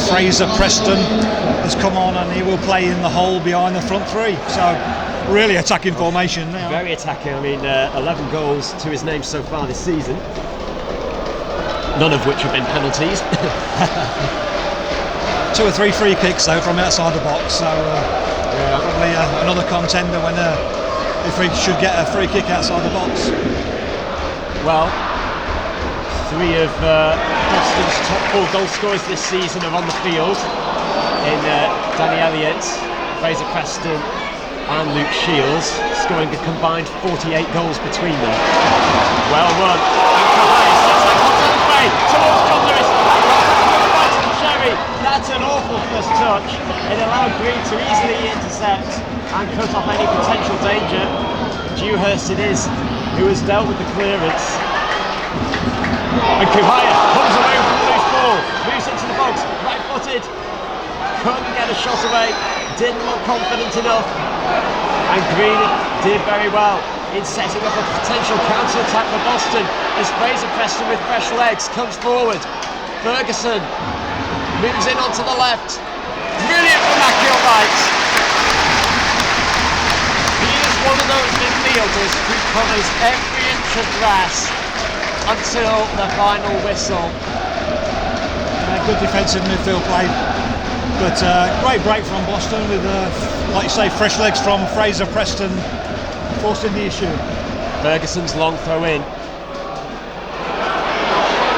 Fraser Preston has come on and he will play in the hole behind the front three. So really attacking formation now. Very attacking. I mean, 11 goals to his name so far this season. None of which have been penalties. 2 or 3 free kicks though from outside the box. So probably another contender when if we should get a free kick outside the box. Well, 3 of Boston's top 4 goal scorers this season are on the field in Danny Elliott, Fraser Preston and Luke Shields, scoring a combined 48 goals between them. Well run, and Kahai sets that one on the way towards John Lewis, right to the cherry. That's an awful first touch. It allowed Green to easily intercept and cut off any potential danger. Dewhurst it is who has dealt with the clearance. And Kuhaya comes away with the loose ball, moves into the box, right-footed, couldn't get a shot away, didn't look confident enough, and Green did very well in setting up a potential counter-attack for Boston as Fraser Preston with fresh legs comes forward. Ferguson moves in onto the left, brilliant from McIlwright. He is one of those midfielders who covers every inch of grass until the final whistle. Good defensive midfield play, but great break from Boston with, like you say, fresh legs from Fraser Preston forcing the issue. Ferguson's long throw in.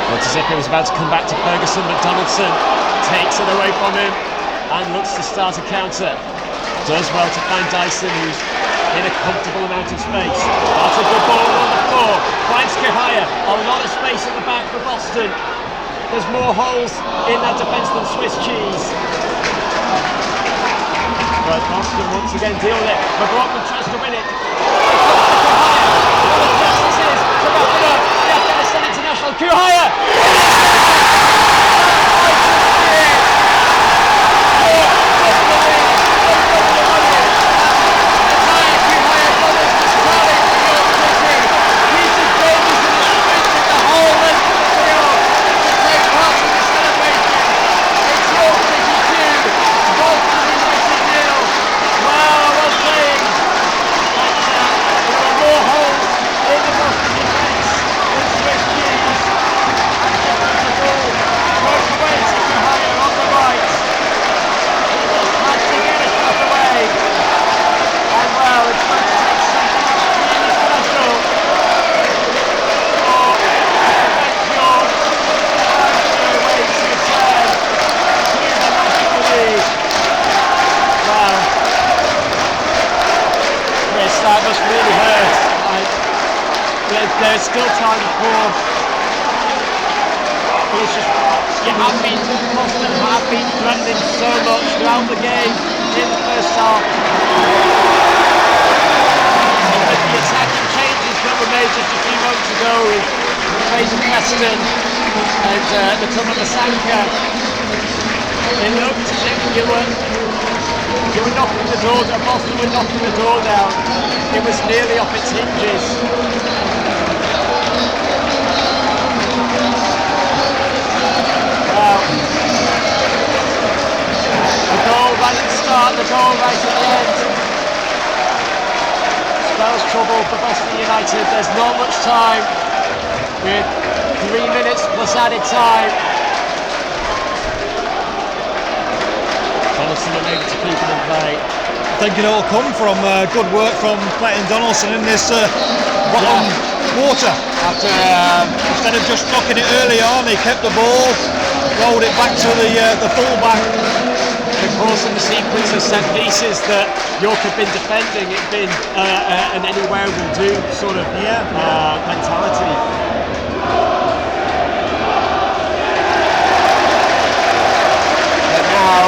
Looks as if it was about to come back to Ferguson, but Donaldson takes it away from him and looks to start a counter. Does well to find Dyson, who's in a comfortable amount of space. That's a good ball on the floor. Finds Kuhaya. A lot of space at the back for Boston. There's more holes in that defence than Swiss cheese. But Boston once again deal with it. McLaughlin tries to win it. What a chance this is to wrap it up. The Afghanistan international Kuhaya. there's still time for. But it's just Boston have been threatening so much throughout the game in the first half. But the attacking changes that were made just a few moments ago with Fraser Preston and the Tuma Masanka, it looked as if you were knocking the door down. Boston were knocking the door down. It was nearly off its hinges. Well, the goal right at the start, the goal right at the end. Spells trouble for Boston United. There's not much time. With 3 minutes plus added time. Donaldson unable to keep it in play. I think it all come from good work from Clayton Donaldson in this bottom quarter. After Instead of just knocking it early on, he kept the ball, rolled it back to the fullback. of course, in the sequence of set pieces that York have been defending, it's been an anywhere will do sort of mentality. But now,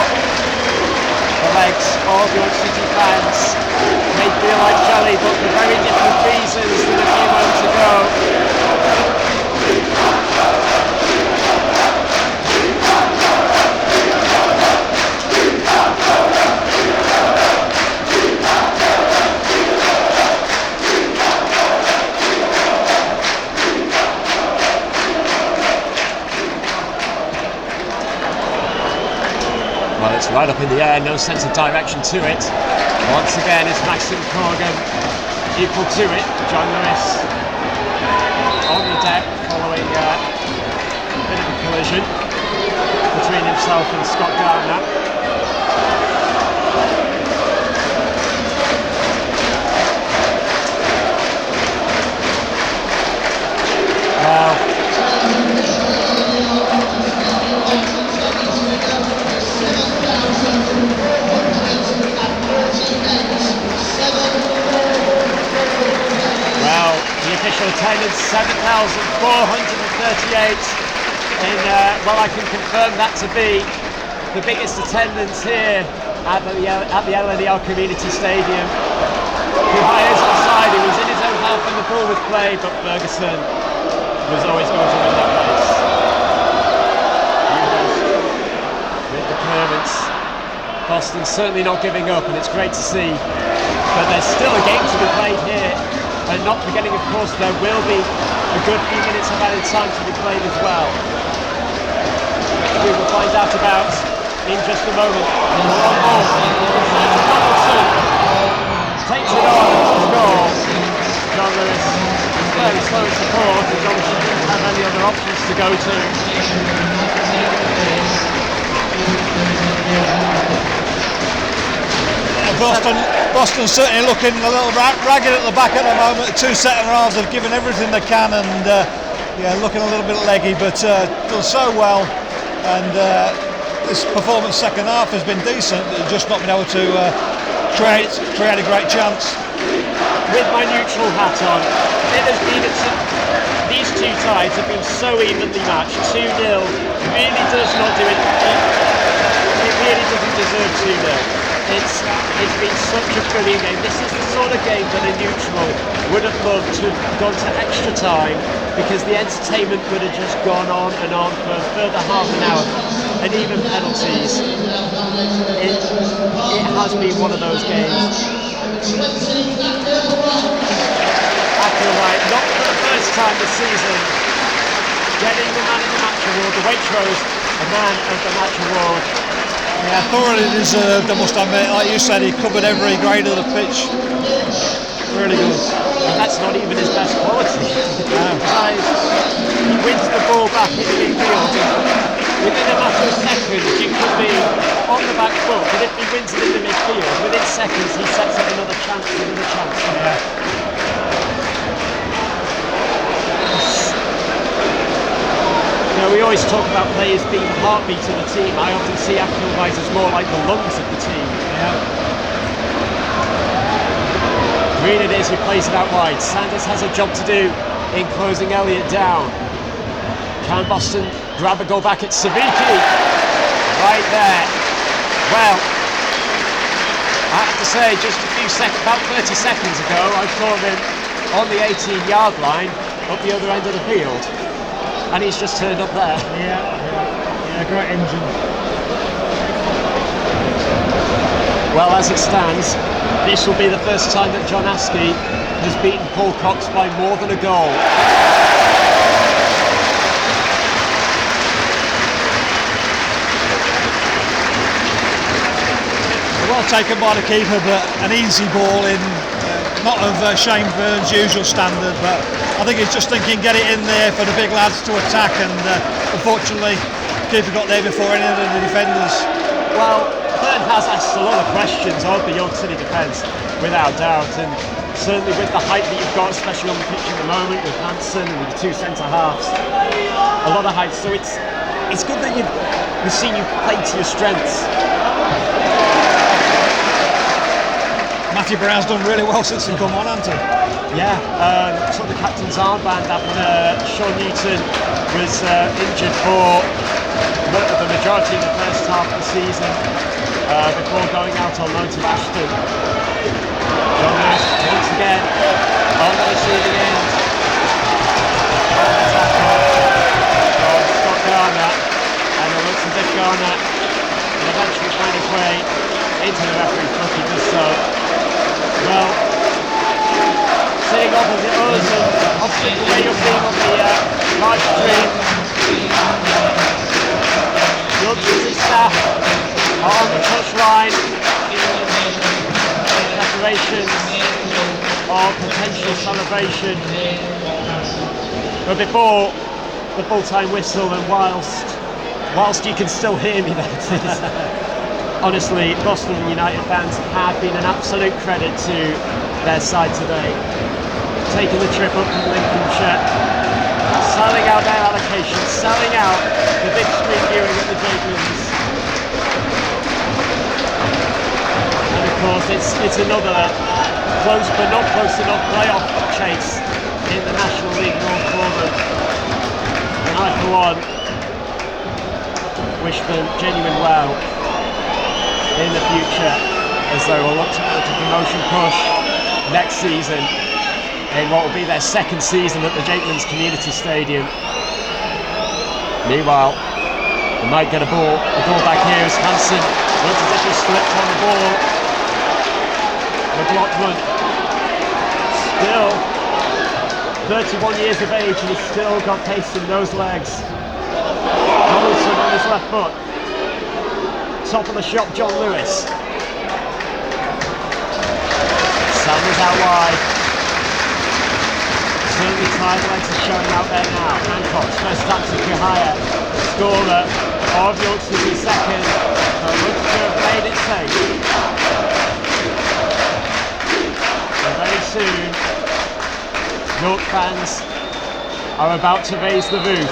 the legs of York City fans may feel like jelly, but for very different reasons than a few moments ago. Well, it's right up in the air, no sense of direction to it. Once again, it's Maxim Corrigan equal to it. John Lewis on the deck following a bit of a collision between himself and Scott Gardner. Well, the official attendance 7,438 in I can confirm that to be the biggest attendance here at the LNEL Community Stadium. Kuhaya is offside, he was in his own half when the ball was played, but Ferguson was always going to win that race. With the clearance, Boston certainly not giving up, and it's great to see. But there's still a game to be played here, and not forgetting, of course, there will be a good few minutes of added time to be played as well. We will find out about in just a moment. Donaldson takes it on to score. John Lewis is very slow to support, and Donaldson didn't have any other options to go to. Boston certainly looking a little ragged at the back at the moment. The two centre halves have given everything they can, and looking a little bit leggy, but done so well. And this performance second half has been decent, just not been able to create a great chance. With my neutral hat on, it has been these two ties have been so evenly matched. 2-0 really does not do it. It really doesn't deserve 2-0. It's been such a brilliant game. This is the sort of game that a neutral would have loved to have gone to extra time, because the entertainment would have just gone on and on for a further half an hour, and even penalties. It has been one of those games. Applewhite, not for the first time this season, getting the Man of the Match award, the Waitrose a Man of the Match award. Yeah, thoroughly deserved, I must admit. Like you said, he covered every grade of the pitch. Really good. And that's not even his best quality. He wins the ball back in midfield. Within a matter of seconds, you could be on the back foot, but if he wins it in the midfield, within seconds he sets up another chance. Yeah. We always talk about players being the heartbeat of the team. I often see Applewhite as more like the lungs of the team. Yeah. Green it is who plays it out wide. Sanders has a job to do in closing Elliott down. Can Boston grab a goal back at Savicki? Right there. Well, I have to say, just a few seconds, about 30 seconds ago, I saw him on the 18-yard line up the other end of the field, and he's just turned up there. Yeah, great engine. Well, as it stands, this will be the first time that John Askey has beaten Paul Cox by more than a goal. Well taken by the keeper, but an easy ball in, not of Shane Byrne's usual standard, but I think he's just thinking get it in there for the big lads to attack, and unfortunately the keeper got there before any of the defenders. Well, Byrne has asked a lot of questions of the York City defence, without doubt, and certainly with the height that you've got, especially on the pitch at the moment with Hansen and with the two centre-halves, a lot of height, so it's good that we've seen you play to your strengths. Matty Brown's done really well since he come on, hasn't he? Yeah, took the captain's armband after Sean Newton was injured for the majority of the first half of the season before going out on loan to Ashton. John Lewis once again on the receiving end. Scott Garner, and it looks as if Garner will eventually find his way into the referee's book. He does so. Well, sitting opposite us and opposite the way you're seeing on the live stream, York City staff are on the touchline in preparation of potential celebration. But before the full-time whistle, and whilst you can still hear me, that is, honestly, Boston United fans have been an absolute credit to their side today. Taking the trip up from Lincolnshire, selling out their allocation, selling out the big screen viewing at the Jakelands. And of course, it's another close but not close enough playoff chase in the National League North for them. And I, for one, wish them genuine well in the future, as they will look to promotion push next season in what will be their second season at the Jakelands Community Stadium. Meanwhile, they might get a goal back here as Hansen looks as if he slipped on the ball. McLaughlin, still 31 years of age, and he's still got pace in those legs. Donaldson on his left foot. Top of the shot, John Lewis. Sanders out wide. Certainly tired legs are showing out there now. Hancock's first tap to Kahaya. Scorer of York City second. So looks to have made it safe. And very soon, York fans are about to raise the roof.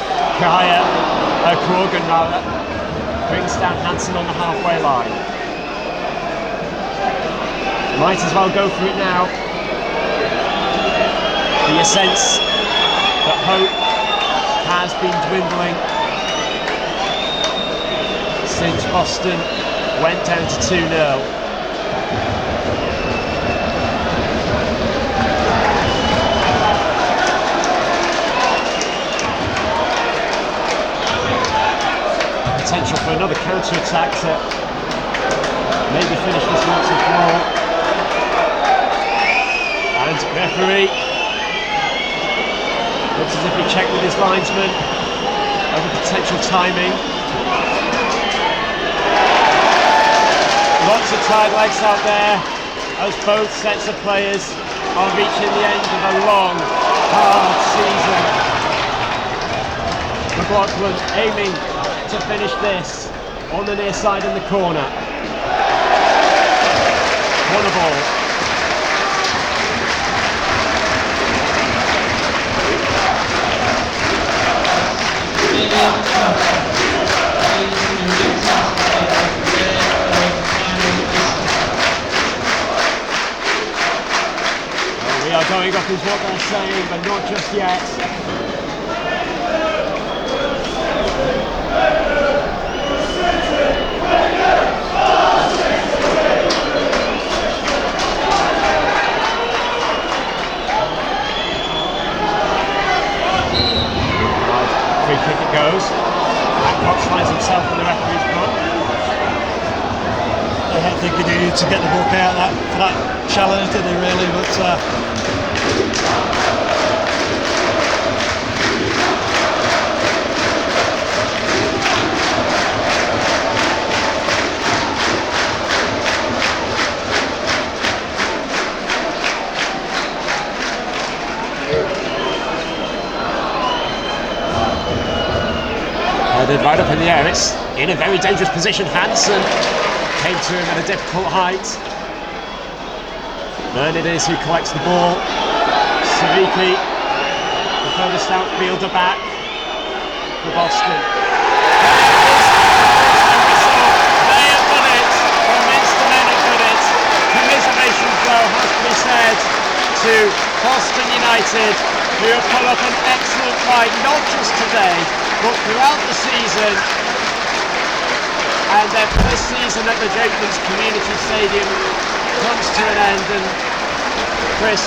Corgan rather. Brings down Hansen on the halfway line. Might as well go for it now. The sense that hope has been dwindling since Boston went down to 2-0. Potential for another counter-attack to maybe finish this once and for all. And referee looks as if he checked with his linesman over potential timing. Lots of tired legs out there as both sets of players are reaching the end of a long, hard season. McLaughlin aiming to finish this on the near side in the corner. Corner ball. We are going up is what they're saying, but not just yet. Free kick it goes. Cox finds himself in the referee's book. I don't think he needed to get the book out for that challenge, did he really? But headed right up in the air. It's in a very dangerous position. Hansen came to him at a difficult height. Then it is who collects the ball. Savicki, the furthest outfielder back for Boston. They have done it. The Minster men have done it. Commiserations, though, has to be said to Boston United, who have put up an excellent fight, not just today, but throughout the season. And their first season at the Drakelands Community Stadium comes to an end. And Chris,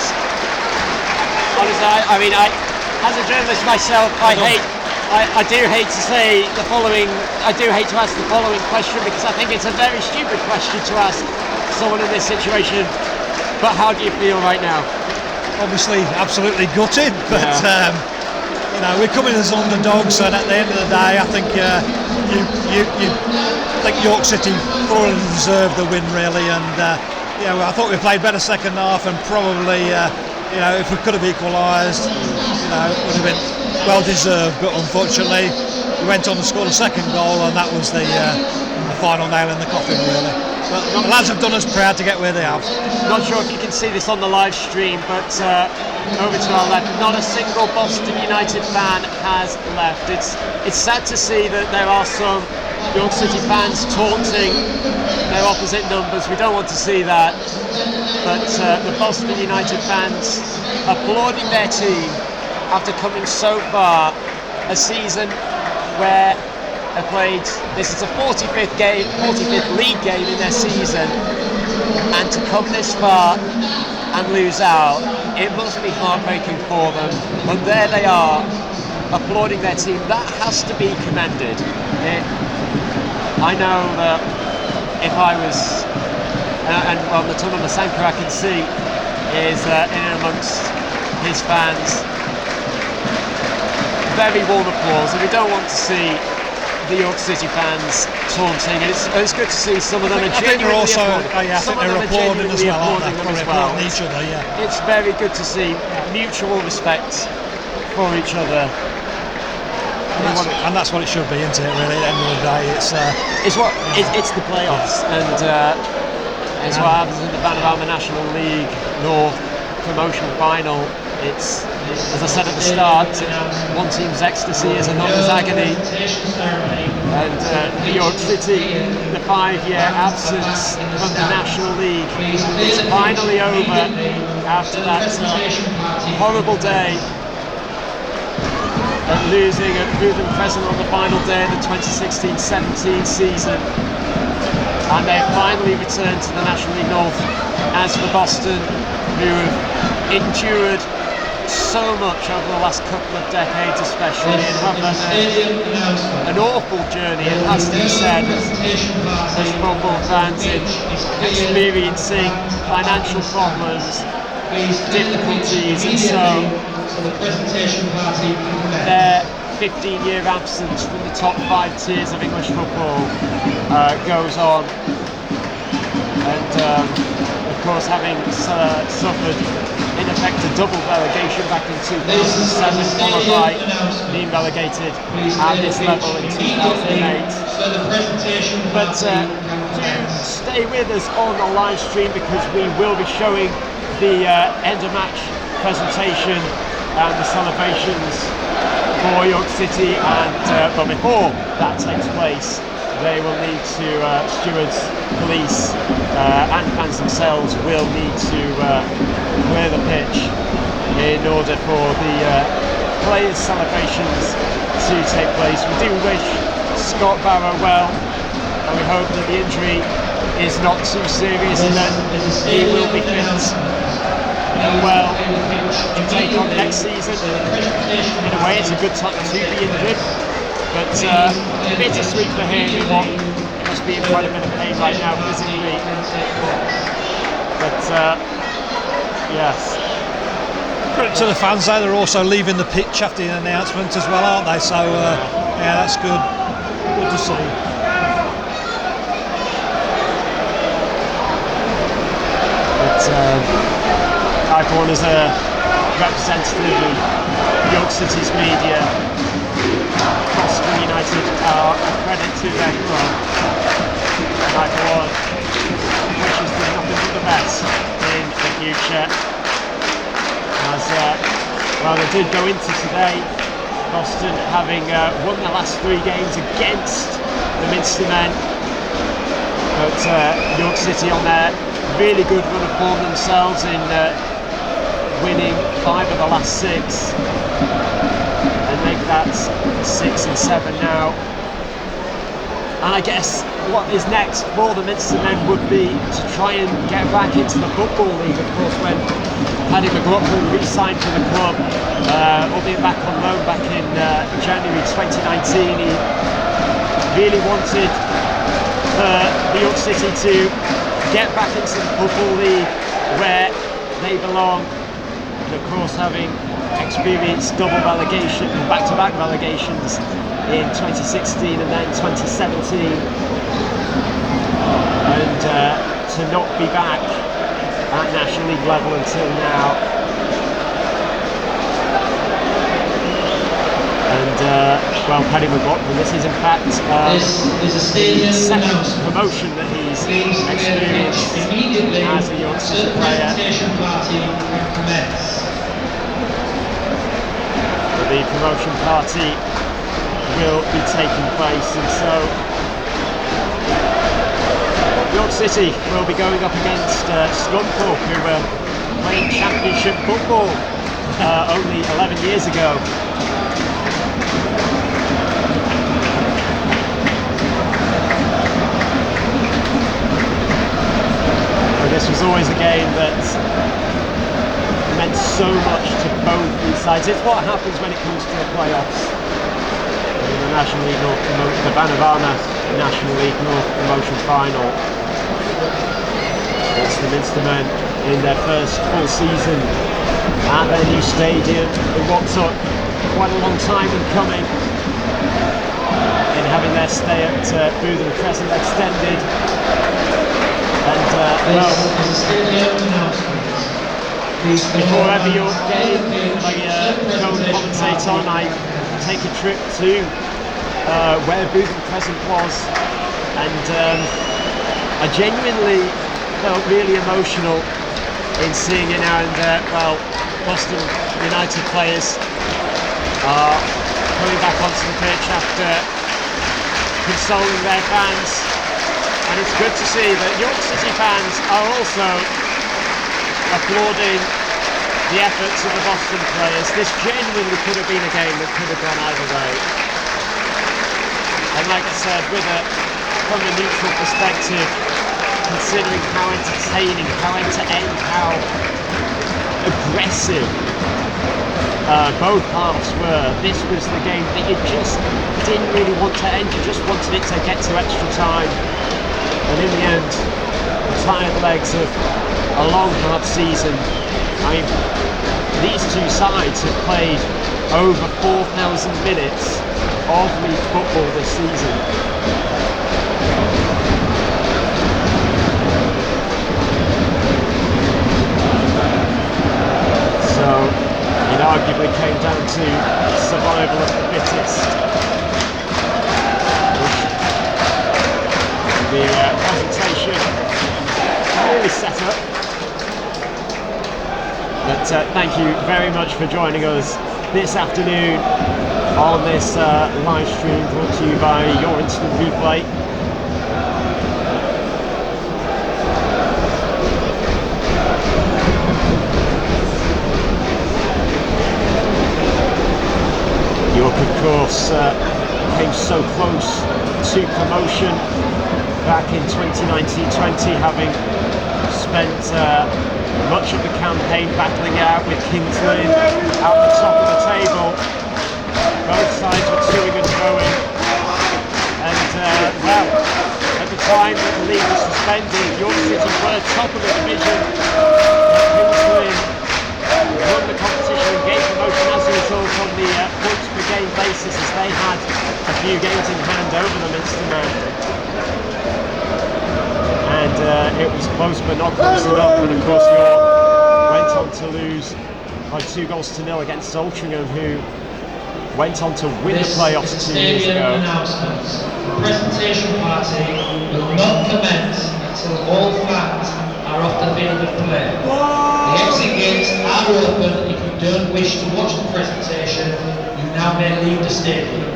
honestly, I mean, as a journalist myself, I do hate to say the following. I do hate to ask the following question, because I think it's a very stupid question to ask someone in this situation. But how do you feel right now? Obviously, absolutely gutted. But you know, we're coming as underdogs, and at the end of the day, I think you think York City thoroughly deserved the win, really. And I thought we played better second half, and probably if we could have equalised, it would have been well deserved. But unfortunately, we went on to score the second goal, and that was the final nail in the coffin, really. But the lads have done us proud to get where they have. Not sure if you can see this on the live stream, but over to our left, not a single Boston United fan has left. It's sad to see that there are some York City fans taunting their opposite numbers. We don't want to see that. But the Boston United fans applauding their team after coming so far, a season where they played, this is a 45th league game in their season, and to come this far and lose out, it must be heartbreaking for them. And there they are, applauding their team. That has to be commended. I know that if I was, and on the Tunnel Masanka I can see is in and amongst his fans, very warm applause, and we don't want to see the York City fans taunting. It's good to see some of them are genuinely applauding. I think they're applauding as well, aren't they? Applauding each other, yeah. It's very good to see mutual respect for each other. And that's what it should be, isn't it? Really, at the end of the day, it's the playoffs, and it's what happens in the Vanarama National League North promotion final. It's, as I said at the start, one team's ecstasy is another's agony. And New York City, the 5-year absence from the National League is finally over after that horrible day of losing at Bootham Crescent on the final day of the 2016-17 season. And they've finally returned to the National League North. As for Boston, who have endured so much over the last couple of decades, especially, and have had an awful journey, it has to be said, as football fans, in experiencing financial problems, difficulties, and so their 15-year absence from the top 5 tiers of English football goes on, and of course, having suffered in effect a double relegation back in 2007, followed by being relegated at this level in 2008. But do stay with us on the live stream, because we will be showing the end of match presentation and the celebrations for York City, and but before that takes place, they will need to, stewards, police and fans themselves will need to clear the pitch in order for the players' celebrations to take place. We do wish Scott Barrow well, and we hope that the injury is not too serious and that he will be fit and well to take on next season. In a way, it's a good time to be injured, but bittersweet for him. He must be in quite a bit of pain right now physically. But yes. Credit to the fans though, they're also leaving the pitch after the announcement as well, aren't they? So yeah, that's good. Good to see. But I've gone as a representative of York City's media. Boston United are a credit to their club, and I've gone wishes them nothing but the best in the future. As well, they did go into today, Boston having won their last 3 games against the Minster men, but York City on their really good run of form themselves in winning 5 of the last 6, and make that 6 and 7 now. And I guess what is next for the Minster men would be to try and get back into the Football League. Of course, when Paddy McLaughlin re-signed for the club, albeit back on loan back in January 2019, he really wanted the York City to get back into the Football League where they belong. And of course, having experienced double relegation, back-to-back relegations in 2016 and then 2017, and to not be back at National League level until now. And well, Paddy McLaughlin, this is in fact the second promotion that he's experienced as a York City player. The promotion party will be taking place, and so York City will be going up against Scunthorpe, who were playing Championship football only 11 years ago. And this was always a game that meant so much to both these sides. It's what happens when it comes to the playoffs. In the National League North the Vanarama National League North promotion final. It's the Minster men in their first full season at their new stadium in what took quite a long time in coming, in having their stay at Bootham Crescent extended. And well, before every York game, I go and commentate on, I take a trip to where Bootham Crescent was, and I genuinely felt really emotional in seeing it now. And well, Boston United players are coming back onto the pitch after consoling their fans, and it's good to see that York City fans are also applauding the efforts of the Boston players. This genuinely could have been a game that could have gone either way. And like I said, from a neutral perspective, considering how entertaining, how aggressive both halves were, this was the game that you just didn't really want to end. You just wanted it to get to extra time. And in the end, the tired legs of a long, hard season. I mean, these two sides have played over 4,000 minutes of league football this season. So it arguably came down to survival of the fittest. The presentation really set up. But thank you very much for joining us this afternoon on this live stream brought to you by Your Instant Replay. York, of course, came so close to promotion back in 2019-20, having spent much of the campaign battling it out with Kings Lynn at the top of the table. Both sides were toing and throwing, and well, at the time that the league was suspended, York City were top of the division. Kings Lynn won the competition and gained promotion as a result on the points per game basis, as they had a few games in hand over the Minsterman. And it was close but not close enough, and of course York went on to lose by 2-0 against Altrincham, who went on to win the playoffs 2 years ago. The presentation party will not commence until all fans are off the field of play. The exit gates are open. If you don't wish to watch the presentation, you now may leave the stadium.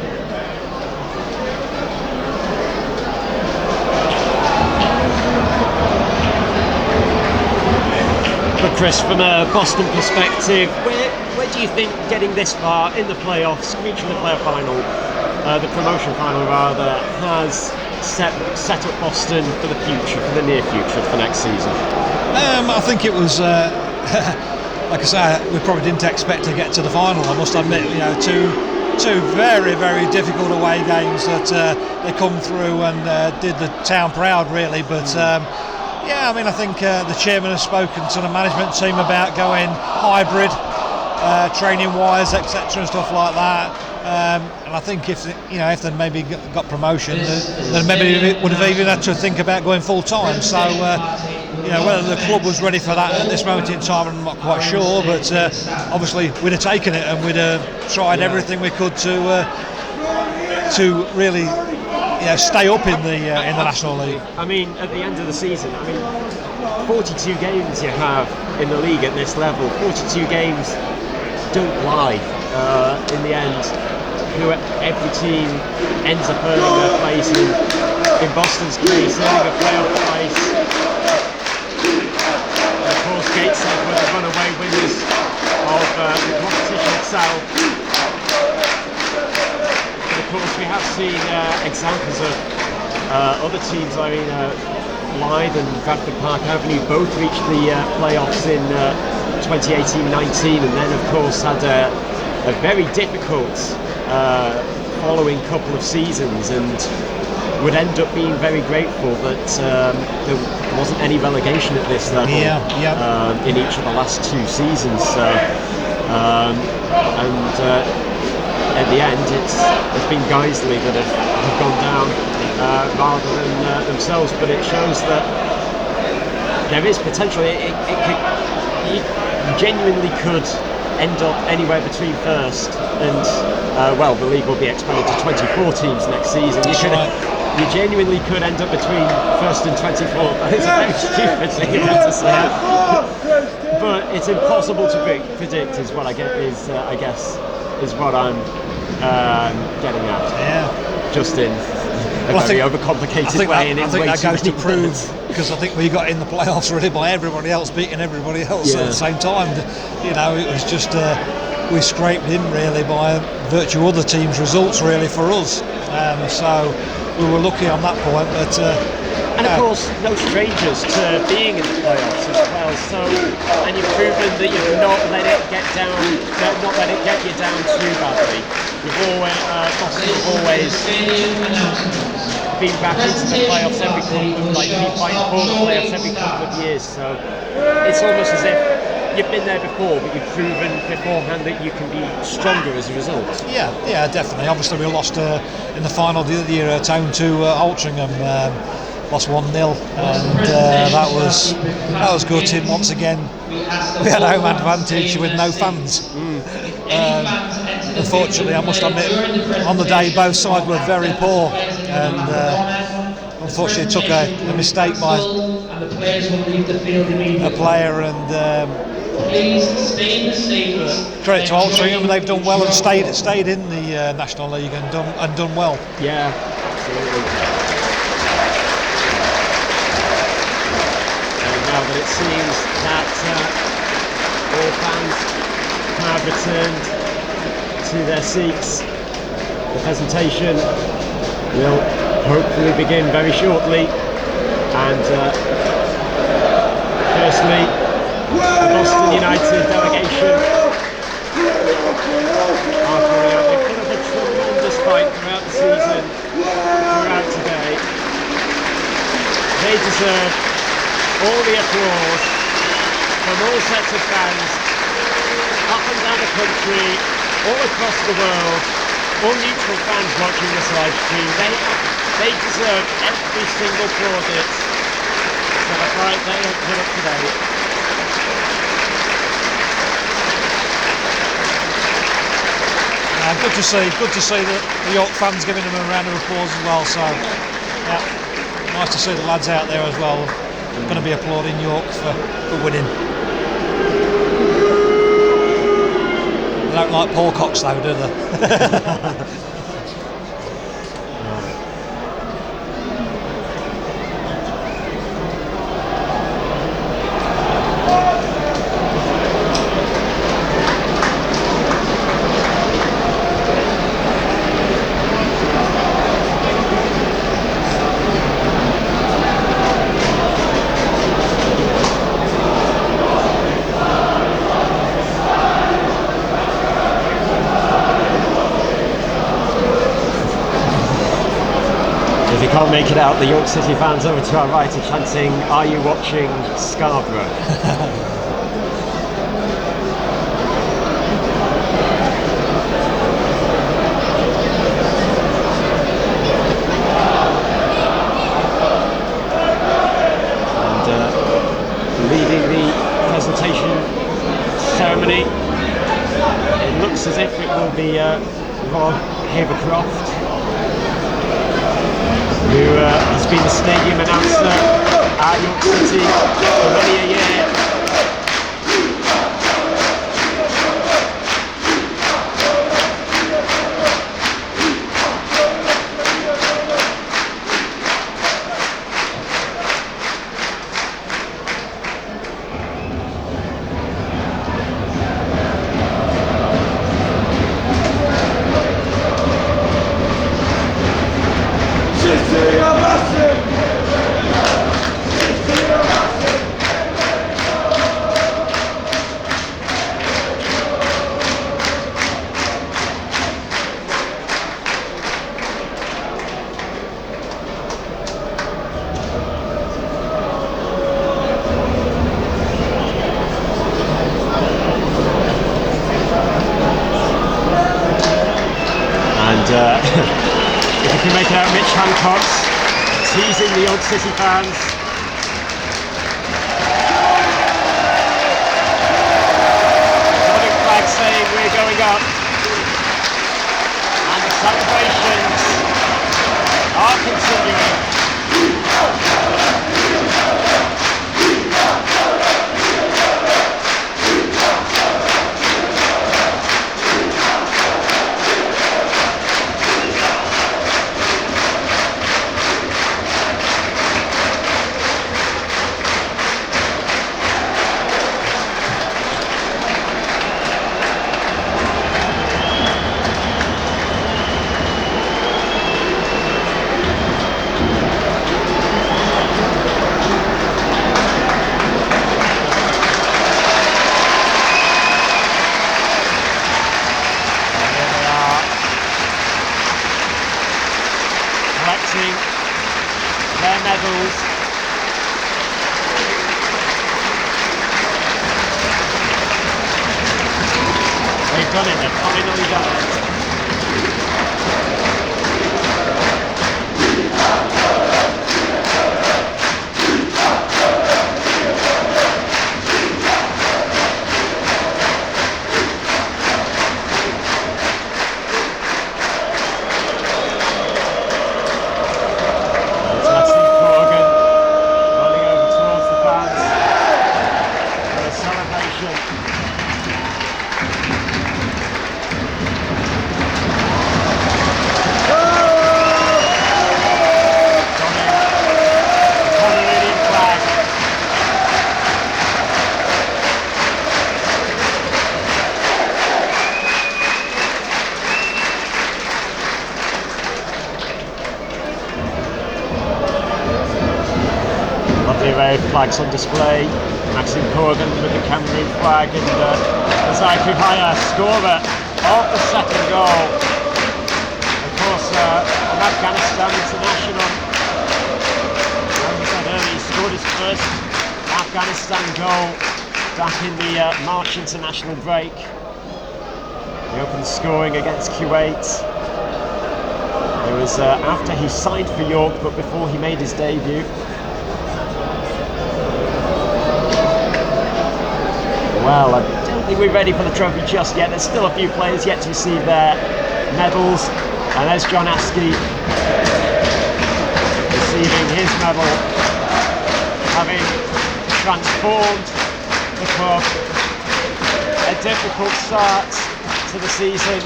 But Chris, from a Boston perspective, where do you think getting this far in the playoffs, reaching the playoff final, the promotion final rather, has set up Boston for the future, for the near future, for next season? I think it was, like I say, we probably didn't expect to get to the final. I must admit, two very, very difficult away games that they come through and did the town proud, really. But yeah, I mean, I think the chairman has spoken to the management team about going hybrid, training-wise, etc., and stuff like that. And I think if they maybe got promotion, then maybe it would have even had to think about going full time. So whether the club was ready for that at this moment in time, I'm not quite sure. But obviously we'd have taken it and we'd have tried everything we could to really stay up in the National League. I mean, at the end of the season, 42 games you have in the league at this level. 42 games don't lie. In the end, every team ends up earning their place. In Boston's case, earning a playoff place. And of course, Gateshead were the runaway winners of the competition itself. Of course, we have seen examples of other teams. Lythe and Bradford Park Avenue both reached the playoffs in 2018-19, and then of course had a very difficult following couple of seasons, and would end up being very grateful that there wasn't any relegation at this level in each of the last 2 seasons. So, at the end, it's been Guiseley that have gone down rather than themselves. But it shows that there is potential. You genuinely could end up anywhere between first and the league will be expanded to 24 teams next season. You genuinely could end up between first and 24th. It's a very stupid thing to say, but it's impossible to predict. Is what I get. I guess is what I'm getting at. Yeah. Just in a very overcomplicated way. I think that goes to prove, because I think we got in the playoffs really by everybody else beating everybody else at the same time. It was just we scraped in really by virtue of other teams' results really for us. So we were lucky on that point. But and of course, no strangers to being in the playoffs as well. So, and you've proven that you've not let it get you down too badly. Boston have always been back into the playoffs every couple of, been fighting for the playoffs every couple of years. So it's almost as if you've been there before, but you've proven beforehand that you can be stronger as a result. Yeah, definitely. Obviously, we lost in the final the other year at home to Altrincham. Lost 1-0, and that was gutting. Once again, we had home advantage with no fans. Unfortunately, I must admit, on the day both sides were very poor, and unfortunately took a mistake by a player, and credit to Altrincham, they've done well and stayed in the National League and done well. Yeah, absolutely. Now that it seems that all fans have returned to their seats. The presentation will hopefully begin very shortly, and firstly the Boston United delegation are coming out. They've put up a tremendous fight throughout the season, throughout today. They deserve all the applause from all sets of fans up and down the country, all across the world, all neutral fans watching this live stream. They deserve every single plaudit for the fight they have put up today. Good to see the York fans giving them a round of applause as well. So, yeah, nice to see the lads out there as well. Going to be applauding York for winning. They don't like Paul Cox though, do they? If you can't make it out, the York City fans over to our right are chanting, "Are you watching Scarborough?" And leading the presentation ceremony, it looks as if it will be Rob Havercroft, who has been the stadium announcer at York City for many a year. If you can make out Mitch Hancock's teasing the York City fans. Nordic flag saying we're going up. And the celebrations are continuing. Collecting their medals. They've done it, they've finally done it. Today, flags on display. Maxime Corgan with the Cameroon flag, and Zaiku Haya, scorer of the second goal. Of course, an Afghanistan international. As I said earlier, he scored his first Afghanistan goal back in the March international break. He opened scoring against Kuwait. It was after he signed for York, but before he made his debut. Well, I don't think we're ready for the trophy just yet. There's still a few players yet to receive their medals. And there's John Askey receiving his medal, having transformed the club. A difficult start to the season.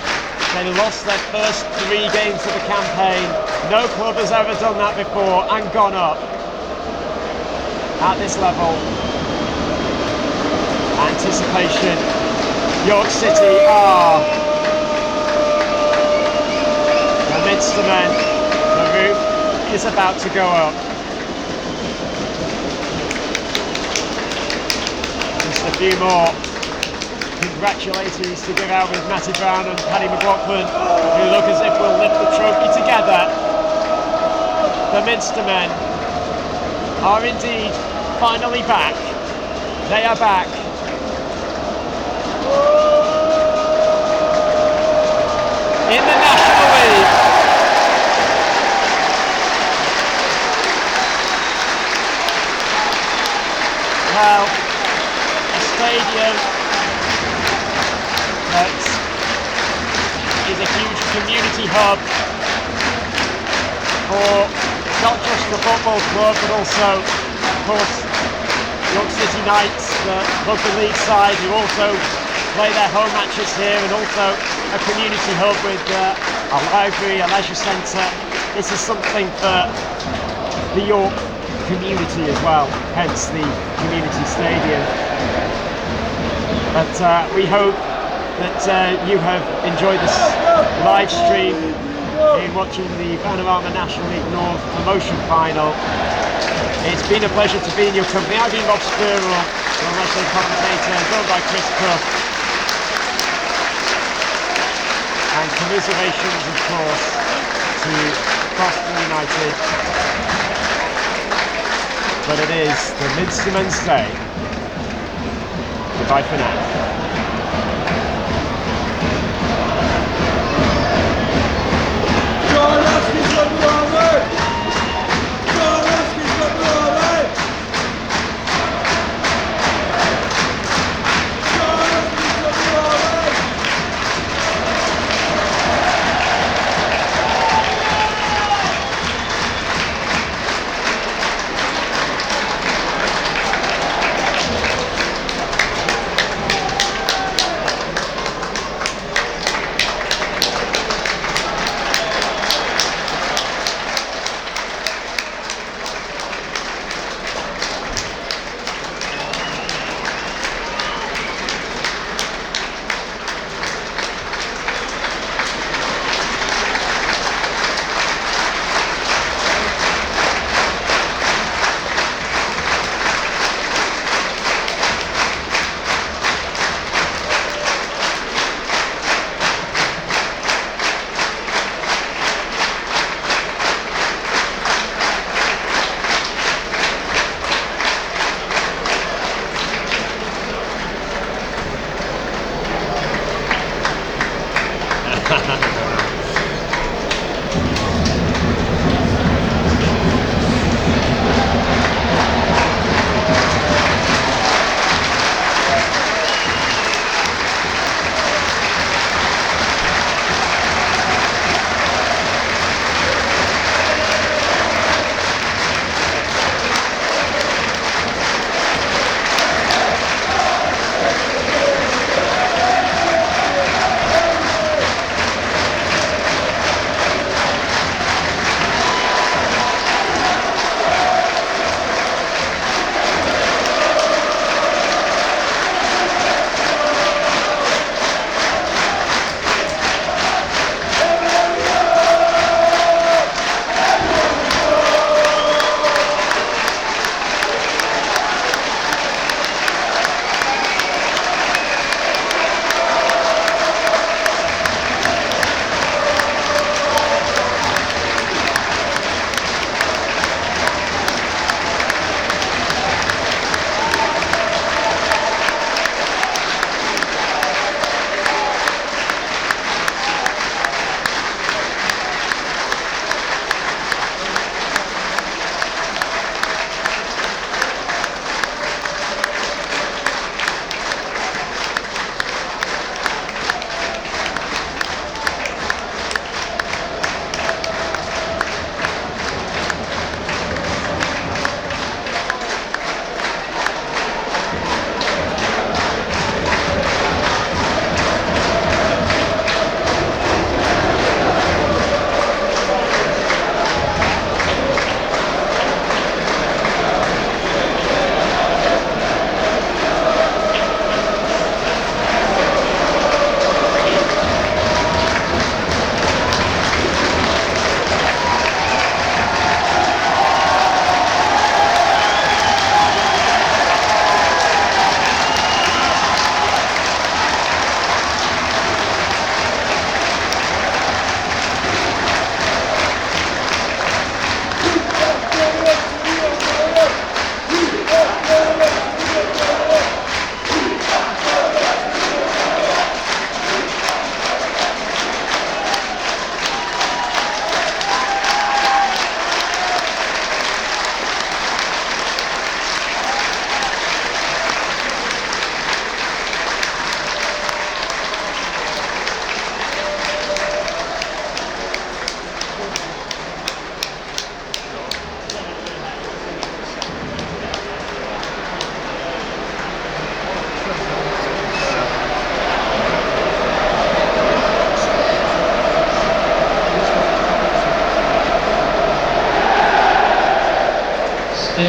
They lost their first 3 games of the campaign. No club has ever done that before and gone up at this level. Anticipation. York City are the Minstermen. The roof is about to go up. Just a few more congratulations to give out with Matty Brown and Paddy McLaughlin, who look as if we'll lift the trophy together. The Minstermen are indeed finally back. They are back. In the National League. Well, a stadium that is a huge community hub for not just the football club, but also, of course, York City Knights, the rugby league side, who also play their home matches here, and also a community hub with a library, a leisure centre. This is something for the York community as well, hence the community stadium. But we hope that you have enjoyed this live stream in watching the Vanarama National League North promotion final. It's been a pleasure to be in your company. I've been Rob Spurrell, your wrestling commentator, joined by Chris Cook. And commiserations, of course, to Boston United. But it is the Minstermen's Day. Goodbye for now.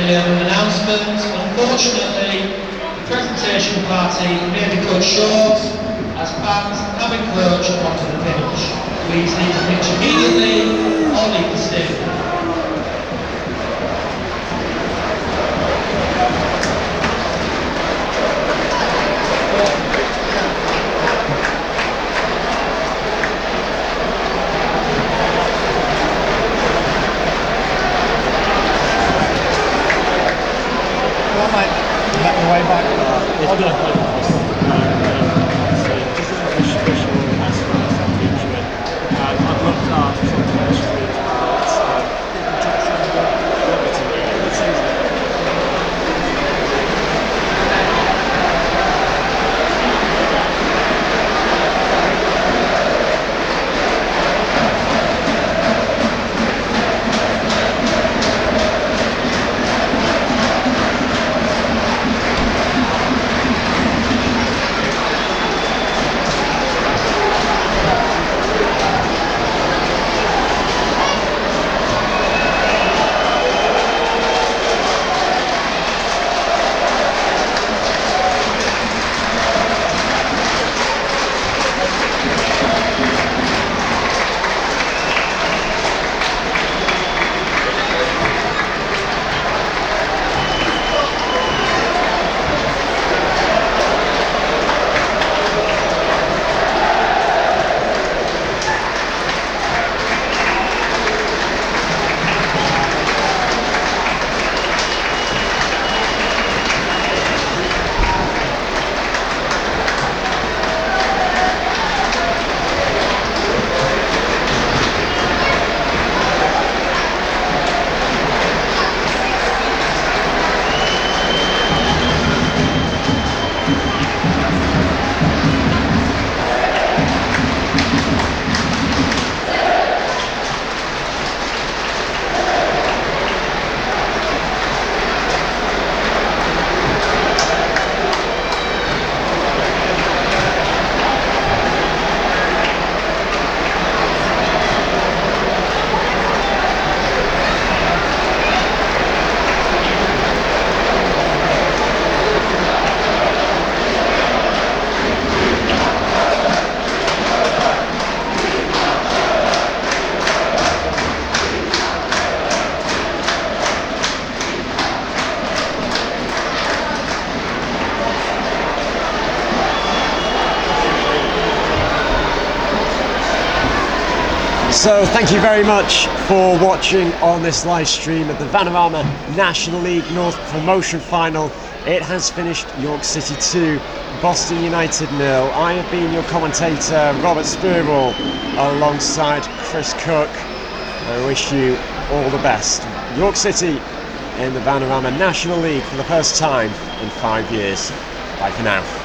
the announcement. Unfortunately, the presentation party may be cut short as fans have encroached onto the pitch. Please leave the pitch immediately or leave the stadium. Well, mate, let me way back. I'll do it. I've looked at football history as well. It's lovely to read. Good season. So thank you very much for watching on this live stream of the Vanarama National League North Promotion Final. It has finished York City 2, Boston United 0. I have been your commentator, Robert Spurwell, alongside Chris Cook. I wish you all the best. York City in the Vanarama National League for the first time in 5 years. Bye for now.